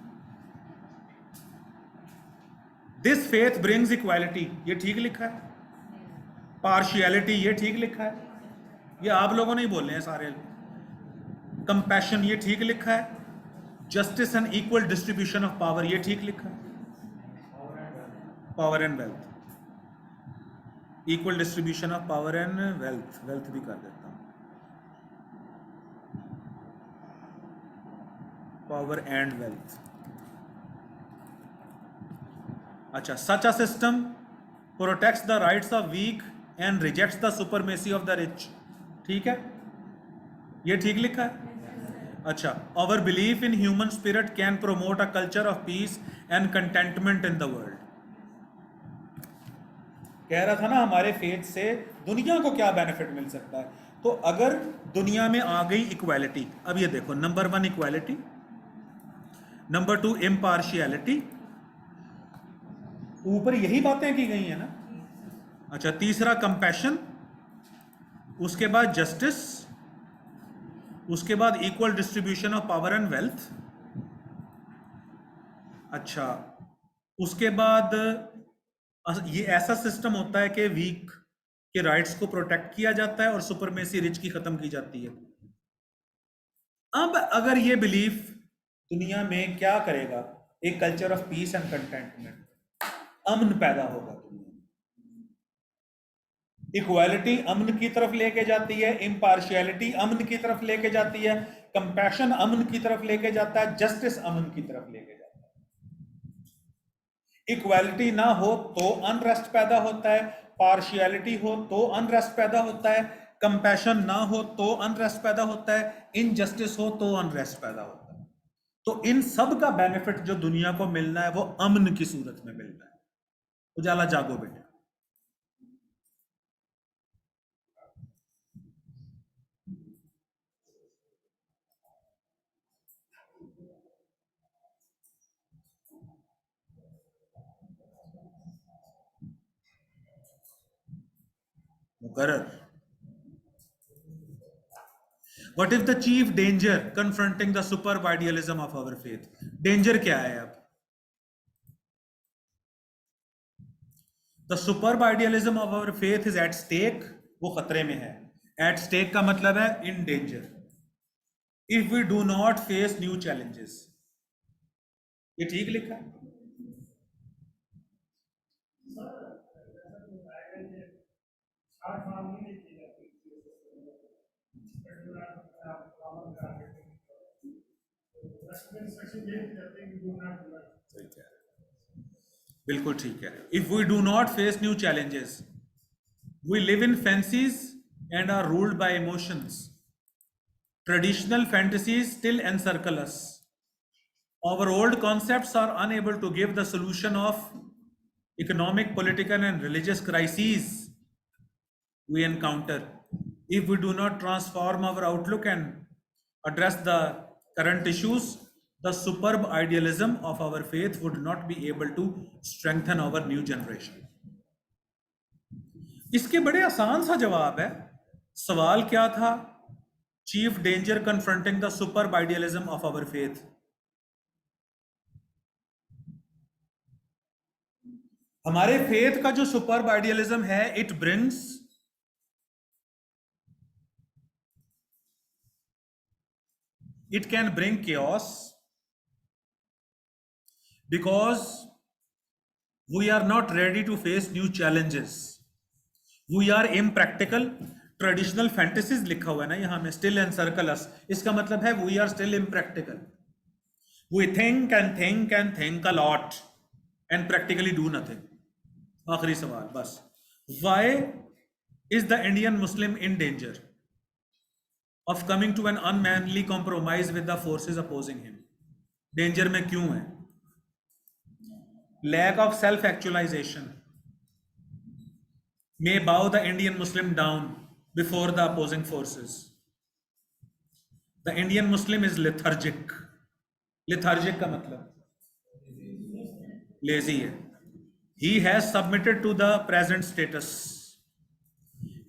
Speaker 1: दिस फेथ ब्रिंग्स इक्वालिटी, ये ठीक लिखा है। पार्शियलिटी, ये ठीक लिखा है, ये आप लोगों ने ही बोले हैं सारे। कंपैशन, ये ठीक लिखा है। Justice and equal distribution of power, ये ठीक लिखा है। Power and wealth, equal distribution of power and wealth, wealth भी कर देता हूं, पावर एंड वेल्थ। अच्छा, such a system protects the rights of weak and rejects the supremacy of the rich, ठीक है, ये ठीक लिखा है। अच्छा, our belief in human spirit can promote a culture of peace and contentment in the world. कह रहा था ना हमारे फेथ से दुनिया को क्या बेनिफिट मिल सकता है। तो अगर दुनिया में आ गई इक्वालिटी, अब ये देखो, नंबर 1 इक्वालिटी, नंबर 2 इम्पार्शियलिटी, ऊपर यही बातें की गई है ना। अच्छा, तीसरा कंपैशन, उसके बाद जस्टिस, उसके बाद equal distribution of power and wealth. अच्छा, उसके बाद ये ऐसा सिस्टम होता है कि वीक के राइट्स को प्रोटेक्ट किया जाता है और सुपरमेसी रिच की खत्म की जाती है। अब अगर ये बिलीफ दुनिया में क्या करेगा, एक culture of peace and contentment, अमन पैदा होगा दुनिया में। इक्वालिटी अमन की तरफ लेके जाती है, इम्पार्शियलिटी अमन की तरफ लेके जाती है, कंपैशन अमन की तरफ लेके जाता है, जस्टिस अमन की तरफ लेके जाता है। इक्वालिटी ना हो तो अनरेस्ट पैदा होता है, पार्शियलिटी हो तो अनरेस्ट पैदा होता है, कंपैशन ना हो तो अनरेस्ट पैदा होता है, इनजस्टिस हो तो अनरेस्ट पैदा होता है। तो इन सब का बेनिफिट जो दुनिया को मिलना है वो अमन की सूरत में मिलना है। उजाला जागो बेटे। मुकर्रर। What is the chief danger confronting the superb idealism of our faith? Danger क्या है अब? The superb idealism of our faith is at stake, वो खतरे में है। At stake का मतलब है in danger if we do not face new challenges, ये ठीक लिखा है। बिल्कुल ठीक है. If we do not face new challenges, we live in fancies and are ruled by emotions. Traditional fantasies still encircle us. Our old concepts are unable to give the solution of economic, political, and religious crises we encounter. If we do not transform our outlook and address the current issues, the superb idealism of our faith would not be able to strengthen our new generation. इसके बड़े आसान सा जवाब है. सवाल क्या था? Chief danger confronting the superb idealism of our faith. हमारे फेथ का जो सुपर्ब आइडियलिज्म है, it brings it can bring chaos because we are not ready to face new challenges. We are impractical. Traditional fantasies लिखा हुआ है ना यहाँ में, still encircle us. इसका मतलब है we are still impractical. We think and think and think a lot and practically do nothing. आखिरी सवाल बस. Why is the Indian Muslim in danger of coming to an unmanly compromise with the forces opposing him? Danger में क्यों है? Lack of self-actualization may bow the Indian Muslim down before the opposing forces. The Indian Muslim is lethargic. Lethargic का मतलब lazy है. He has submitted to the present status.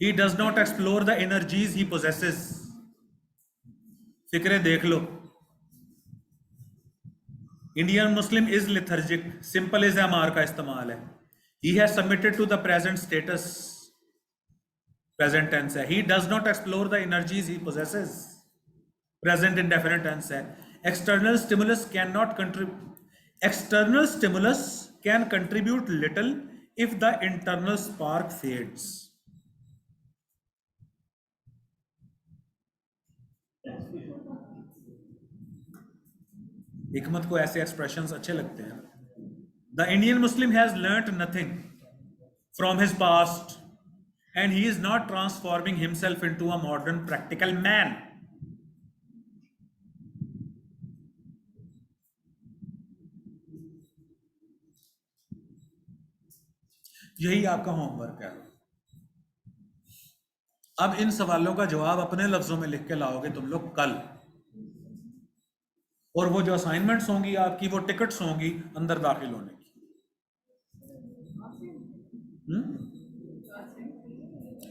Speaker 1: He does not explore the energies he possesses. फिक्रे देख लो. Indian Muslim is lethargic. Simple is MR का इस्तेमाल है. He has submitted to the present status. Present tense है. He does not explore the energies he possesses. Present indefinite tense है. External stimulus cannot contribute. External stimulus can contribute little if the internal spark fades. हिकमत को ऐसे एक्सप्रेशंस अच्छे लगते हैं. The Indian Muslim has learnt nothing from his past and he is not transforming himself into a modern practical man. यही आपका होमवर्क है. अब इन सवालों का जवाब अपने लफ्जों में लिख के लाओगे तुम लोग कल, और वो जो असाइनमेंट्स होंगी आपकी, वो टिकट्स होंगी अंदर दाखिल होने की.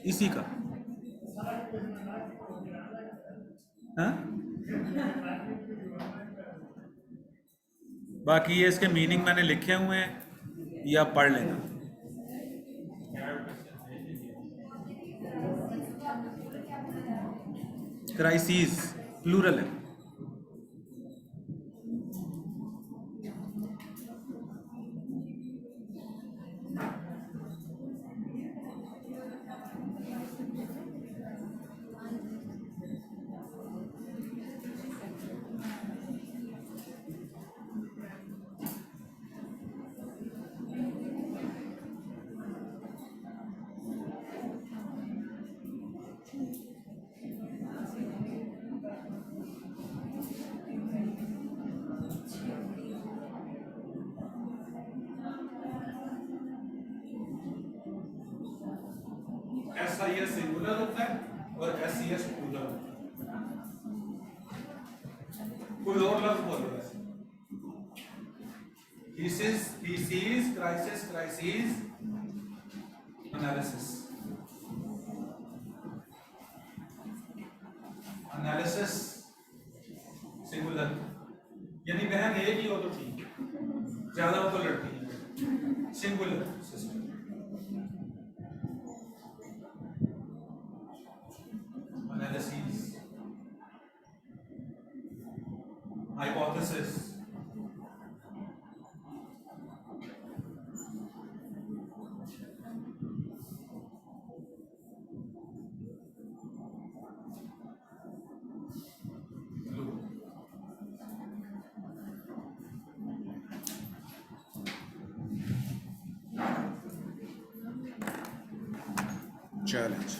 Speaker 1: इसी का हाँ? बाकी ये इसके मीनिंग मैंने लिखे हुए हैं, ये आप पढ़ लेना. क्राइसिस प्लूरल है. SIS सिंगुलर होता है और SES प्लूरल होता है. कोई और लफ्ज बोलो ऐसे. thesis, crisis, analysis singular. यानी बहन एक ही हो तो ठीक, ज्यादा हो तो लड़की. Singular system. Analysis, hypothesis, challenge.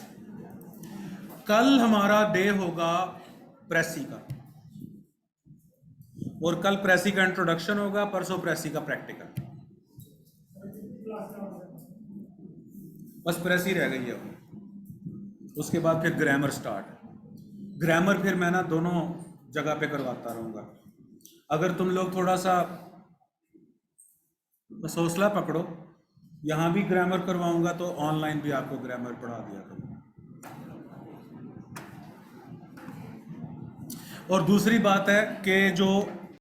Speaker 1: कल हमारा डे होगा प्रेसी का, और कल प्रेसी का इंट्रोडक्शन होगा, परसों प्रेसी का प्रैक्टिकल। बस प्रेसी रह गई है अब। उसके बाद फिर ग्रामर स्टार्ट। ग्रामर फिर मैं ना दोनों जगह पे करवाता रहूंगा। अगर तुम लोग थोड़ा सा बस हौसला पकड़ो, यहाँ भी ग्रामर करवाऊंगा तो ऑनलाइन भी आपको ग्रामर पढ़ा दिया करूँगा। और दूसरी बात है कि जो